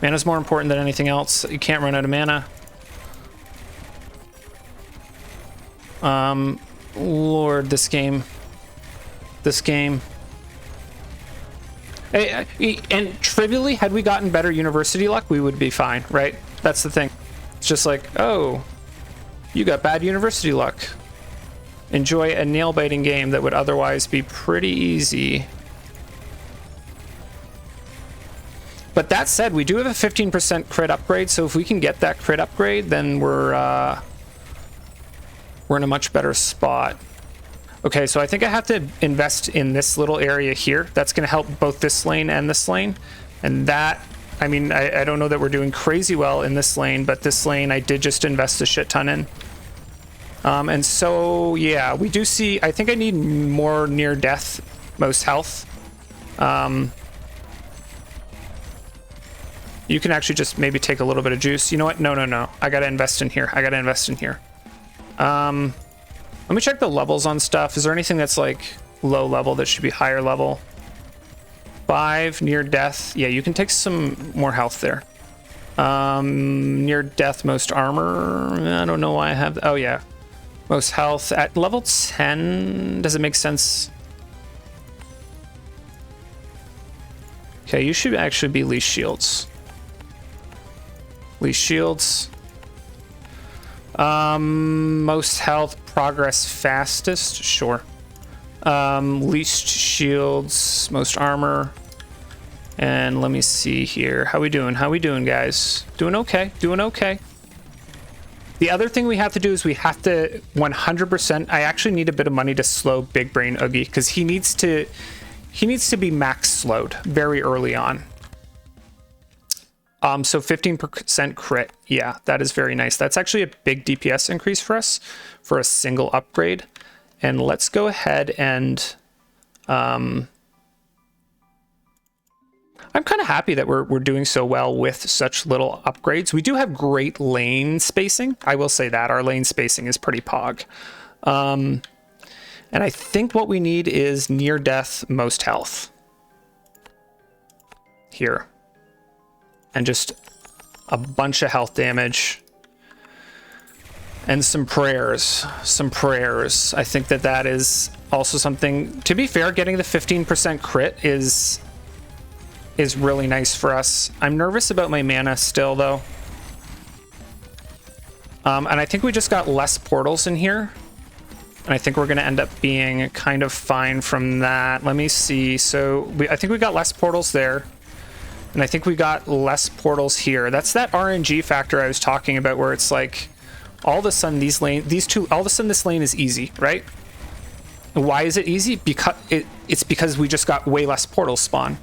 Mana's more important than anything else. You can't run out of mana. Lord, this game. Hey, and trivially, had we gotten better university luck, we would be fine, right? That's the thing. It's just like, oh, you got bad university luck. Enjoy a nail-biting game that would otherwise be pretty easy. But that said, we do have a 15% crit upgrade, so if we can get that crit upgrade, then we're in a much better spot. Okay, so I think I have to invest in this little area here. That's going to help both this lane and this lane. And that, I mean, I don't know that we're doing crazy well in this lane, but this lane I did just invest a shit ton in. And so, yeah, we do see, I think I need more near death, most health. You can actually just maybe take a little bit of juice. You know what? No. I got to invest in here. Let me check the levels on stuff. Is there anything that's like low level that should be higher level? 5 near death. Yeah, you can take some more health there. Near death, most armor. I don't know why I have. Oh yeah, most health at level 10. Does it make sense? Okay, you should actually be least shields. Most health, progress fastest, sure. Least shields, most armor. And let me see here. How we doing, guys? Doing okay. The other thing we have to do is we have to 100%. I actually need a bit of money to slow Big Brain Ogie because he needs to be max slowed very early on. So 15% crit. Yeah, that is very nice. That's actually a big DPS increase for us for a single upgrade. And let's go ahead and I'm kind of happy that we're doing so well with such little upgrades. We do have great lane spacing. I will say that our lane spacing is pretty pog. And I think what we need is near death, most health here. And just a bunch of health damage and some prayers. I think that is also something. To be fair, getting the 15% crit is really nice for us. I'm nervous about my mana still though. And I think we just got less portals in here. And I think we're going to end up being kind of fine from that. Let me see. So I think we got less portals there. And I think we got less portals here. That's that RNG factor I was talking about where it's like all of a sudden this lane is easy, right? And why is it easy? Because it's because we just got way less portals spawn.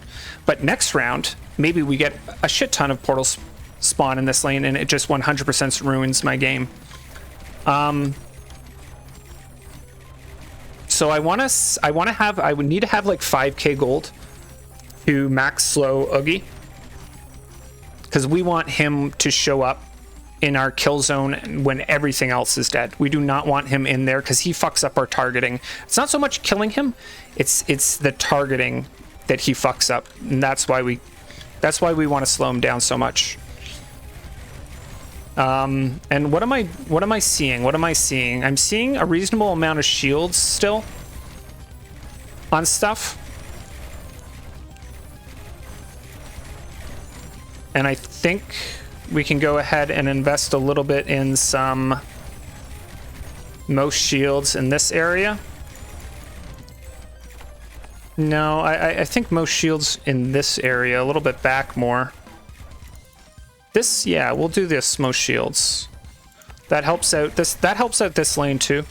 But next round, maybe we get a shit ton of portals spawn in this lane and it just 100% ruins my game. So I would need to have like 5k gold to max slow Ogie. Because we want him to show up in our kill zone when everything else is dead. We do not want him in there because he fucks up our targeting. It's not so much killing him, it's the targeting that he fucks up, and that's why we want to slow him down so much. And what am I seeing? What am I seeing? I'm seeing a reasonable amount of shields still on stuff. And I think we can go ahead and invest a little bit in some most shields in this area. No, I think most shields in this area, a little bit back more. This, yeah, we'll do this, most shields. That helps out this lane too.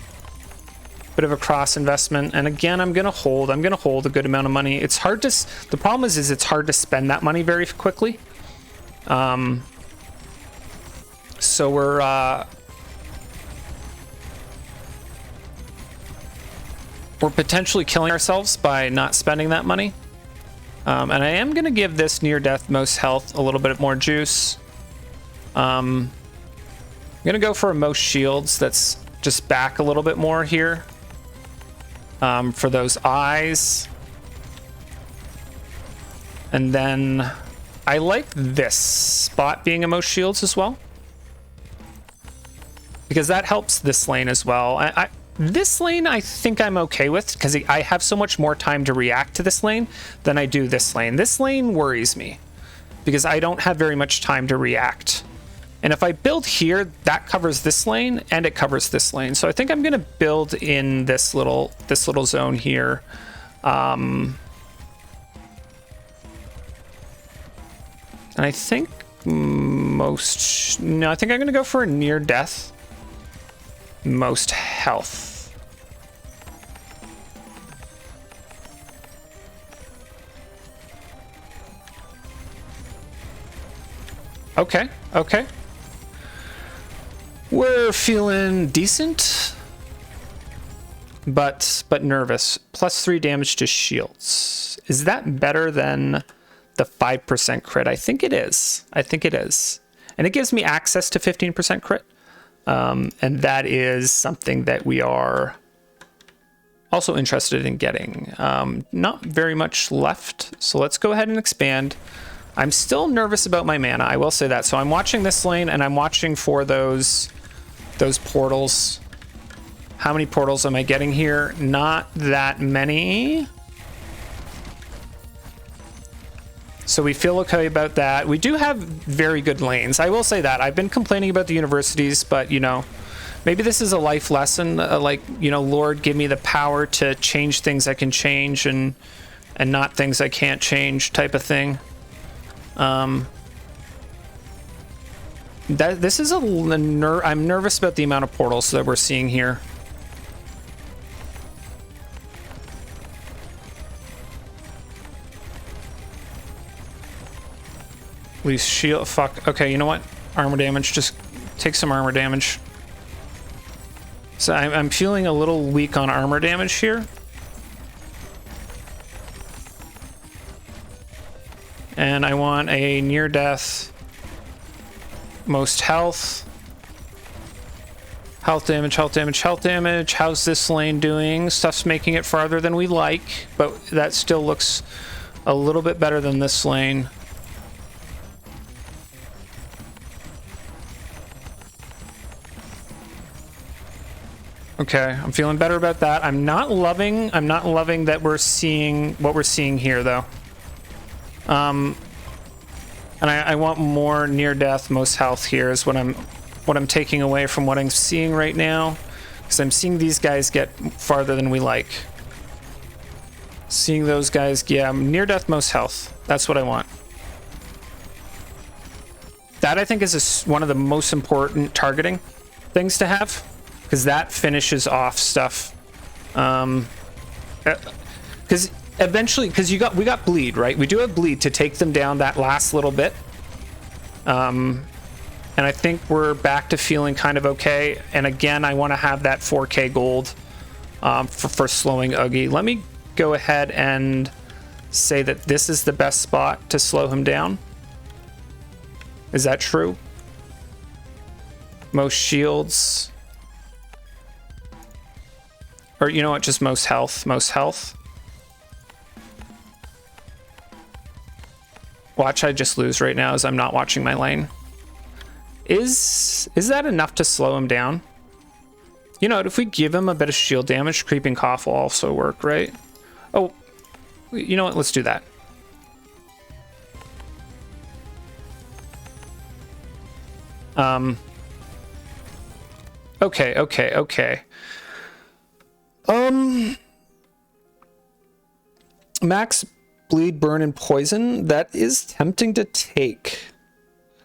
Bit of a cross investment, and again, I'm gonna hold a good amount of money. It's hard to, the problem is it's hard to spend that money very quickly. So we're potentially killing ourselves by not spending that money. And I am going to give this near death most health a little bit more juice. I'm going to go for a most shields that's just back a little bit more here. For those eyes. And then I like this spot being a most shields as well, because that helps this lane as well. This lane I think I'm okay with, because I have so much more time to react to this lane than I do this lane. This lane worries me because I don't have very much time to react. And if I build here, that covers this lane and it covers this lane. So I think I'm gonna build in this little zone here. And I think I think I'm gonna go for a near death most health. Okay. We're feeling decent, but nervous. +3 damage to shields. Is that better than the 5% crit? I think it is. And it gives me access to 15% crit. And that is something that we are also interested in getting. Not very much left, so let's go ahead and expand. I'm still nervous about my mana, I will say that. So I'm watching this lane, and I'm watching for those portals. How many portals am I getting here? Not that many. So we feel okay about that. We do have very good lanes. I will say that. I've been complaining about the universities, but, you know, maybe this is a life lesson. Like, you know, Lord, give me the power to change things I can change and not things I can't change type of thing. This is I'm nervous about the amount of portals that we're seeing here. Least shield. Fuck. Okay, you know what? Armor damage. Just take some armor damage. So I'm feeling a little weak on armor damage here. And I want a near death. Most health. Health damage, health damage, health damage. How's this lane doing? Stuff's making it farther than we like, but that still looks a little bit better than this lane. Okay, I'm feeling better about that. I'm not loving that we're seeing what we're seeing here though. And I want more near death most health here is what I'm taking away from what I'm seeing right now, because I'm seeing these guys get farther than we like. Seeing those guys, yeah, near death most health. That's what I want. That I think is one of the most important targeting things to have, because that finishes off stuff. Because eventually, because we got bleed, right? We do have bleed to take them down that last little bit. And I think we're back to feeling kind of okay. And again, I want to have that 4K gold for slowing Ogie. Let me go ahead and say that this is the best spot to slow him down. Is that true? Most shields. Or you know what, just most health, most health. Watch, I just lose right now as I'm not watching my lane. Is that enough to slow him down? You know what, if we give him a bit of shield damage, Creeping Cough will also work, right? Oh, you know what, let's do that. Okay. Max bleed, burn, and poison. That is tempting to take.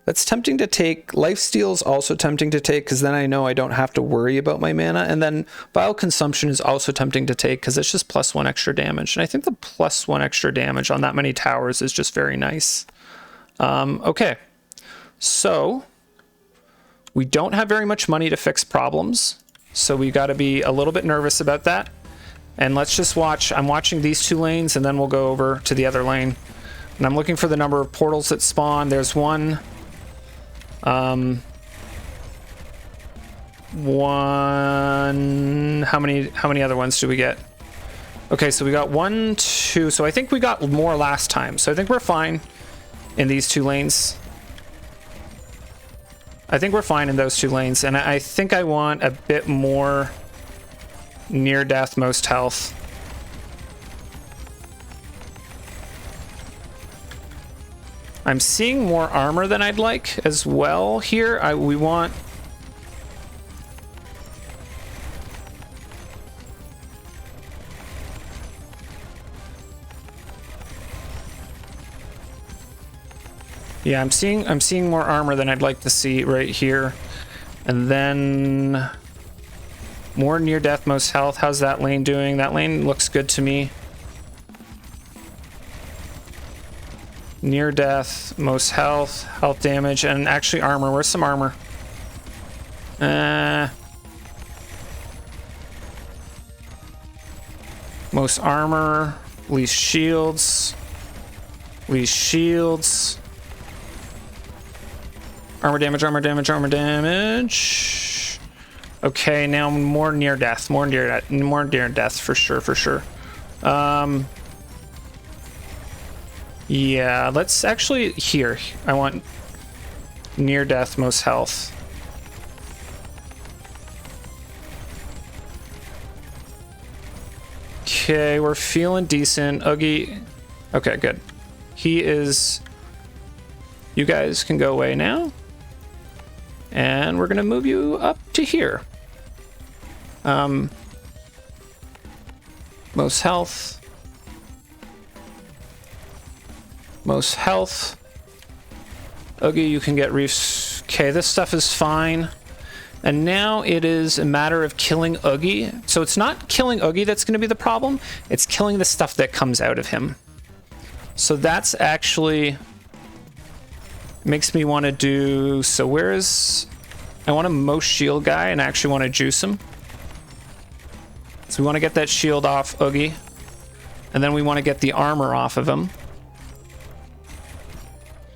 That's tempting to take. Lifesteal is also tempting to take because then I know I don't have to worry about my mana. And then Bile Consumption is also tempting to take because it's just +1 extra damage. And I think the +1 extra damage on that many towers is just very nice. Okay. So we don't have very much money to fix problems. So we got to be a little bit nervous about that. And let's just watch. I'm watching these two lanes and then we'll go over to the other lane. And I'm looking for the number of portals that spawn. There's one. How many other ones do we get? Okay, so we got 1, 2. So I think we got more last time. So I think we're fine in these two lanes. I think we're fine in those two lanes. And I think I want a bit more near death, most health. I'm seeing more armor than I'd like as well here. We want... Yeah, I'm seeing more armor than I'd like to see right here. And then more near death, most health. How's that lane doing? That lane looks good to me. Near death, most health, health damage, and actually armor. Where's some armor? Most armor, least shields, least shields. Armor damage, armor damage, armor damage. Okay, now more near death, more near death for sure, for sure. Yeah, let's actually here. I want near death, most health. Okay, we're feeling decent. Ogie. Okay, good. He is. You guys can go away now. And we're gonna move you up to here. Most health. Most health. Ogie, you can get reefs. Okay, this stuff is fine. And now it is a matter of killing Ogie. So it's not killing Ogie that's going to be the problem. It's killing the stuff that comes out of him. So that's actually... makes me want to do... So where's... I want a most shield guy and I actually want to juice him. So we want to get that shield off Ogie. And then we want to get the armor off of him.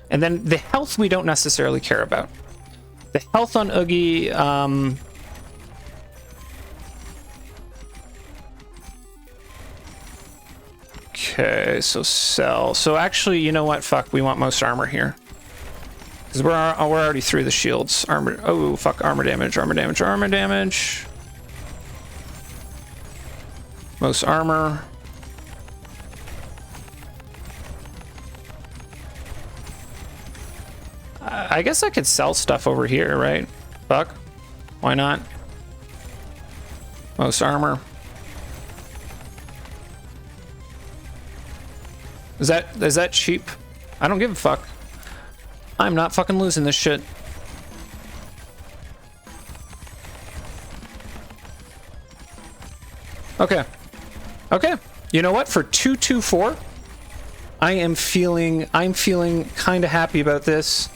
And then the health we don't necessarily care about. The health on Ogie, okay, so sell. So actually, you know what? Fuck, we want most armor here. Because we're already through the shields. Armor, oh, fuck, armor damage, armor damage, armor damage. Most armor. I guess I could sell stuff over here, right? Fuck. Why not? Most armor. Is that cheap? I don't give a fuck. I'm not fucking losing this shit. Okay. Okay. You know what? For 224, I'm feeling kind of happy about this.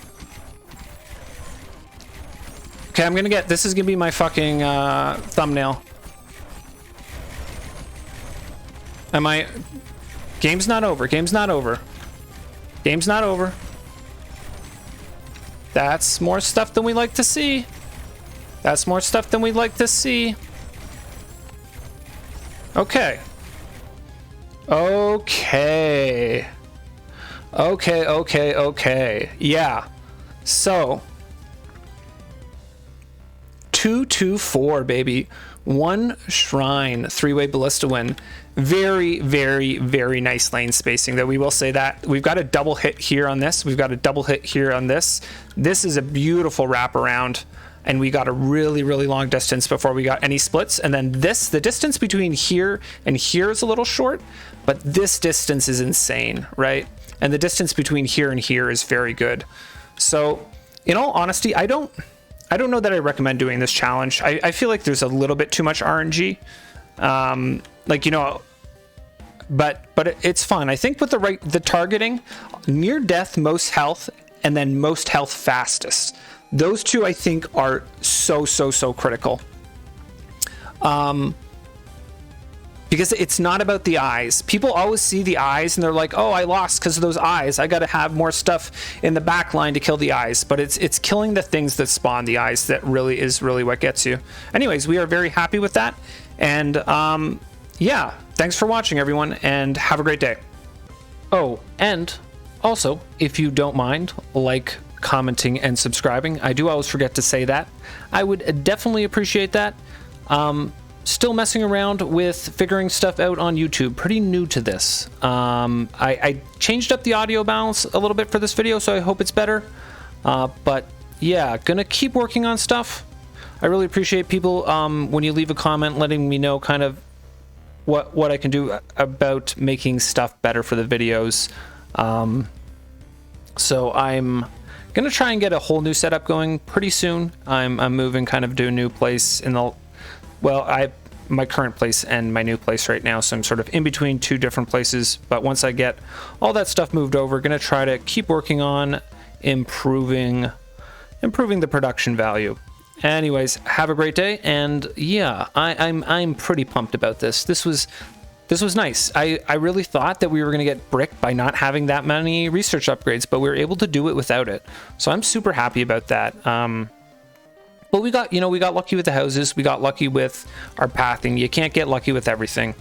Okay, I'm gonna get... This is gonna be my fucking thumbnail. Am I... Game's not over. Game's not over. Game's not over. That's more stuff than we like to see. That's more stuff than we'd like to see. Okay. Okay. Okay. Yeah. So 2-2-4, baby. 1 shrine, 3-way ballista win. Very, very, very nice lane spacing, though. We will say that. We've got a double hit here on this. We've got a double hit here on this. This is a beautiful wraparound. And we got a really, really long distance before we got any splits. And then this, the distance between here and here is a little short, but this distance is insane, right? And the distance between here and here is very good. So in all honesty, I don't know that I recommend doing this challenge. I feel like there's a little bit too much RNG. Like, you know, but it's fun. I think with the targeting, near death, most health, and then most health fastest. Those two, I think, are so critical. Because it's not about the eyes. People always see the eyes and they're like, oh, I lost because of those eyes. I got to have more stuff in the back line to kill the eyes. But it's killing the things that spawn the eyes that really is what gets you. Anyways, we are very happy with that. And yeah, thanks for watching, everyone, and have a great day. Oh, and also, if you don't mind, like, commenting, and subscribing. I do always forget to say that. I would definitely appreciate that. Still messing around with figuring stuff out on YouTube. Pretty new to this. I changed up the audio balance a little bit for this video, so I hope it's better. But yeah, gonna keep working on stuff. I really appreciate people when you leave a comment letting me know kind of what I can do about making stuff better for the videos. So I'm gonna try and get a whole new setup going pretty soon. I'm moving kind of to a new place in the, well, my current place and my new place right now, so I'm sort of in between two different places. But once I get all that stuff moved over, gonna try to keep working on improving the production value. Anyways, have a great day, and yeah, I'm pretty pumped about this. This was nice. I really thought that we were gonna get bricked by not having that many research upgrades, but we were able to do it without it. So I'm super happy about that. But we got lucky with the houses. We got lucky with our pathing. You can't get lucky with everything.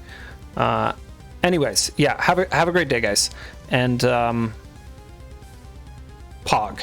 Anyways, yeah, have a great day, guys, and Pog.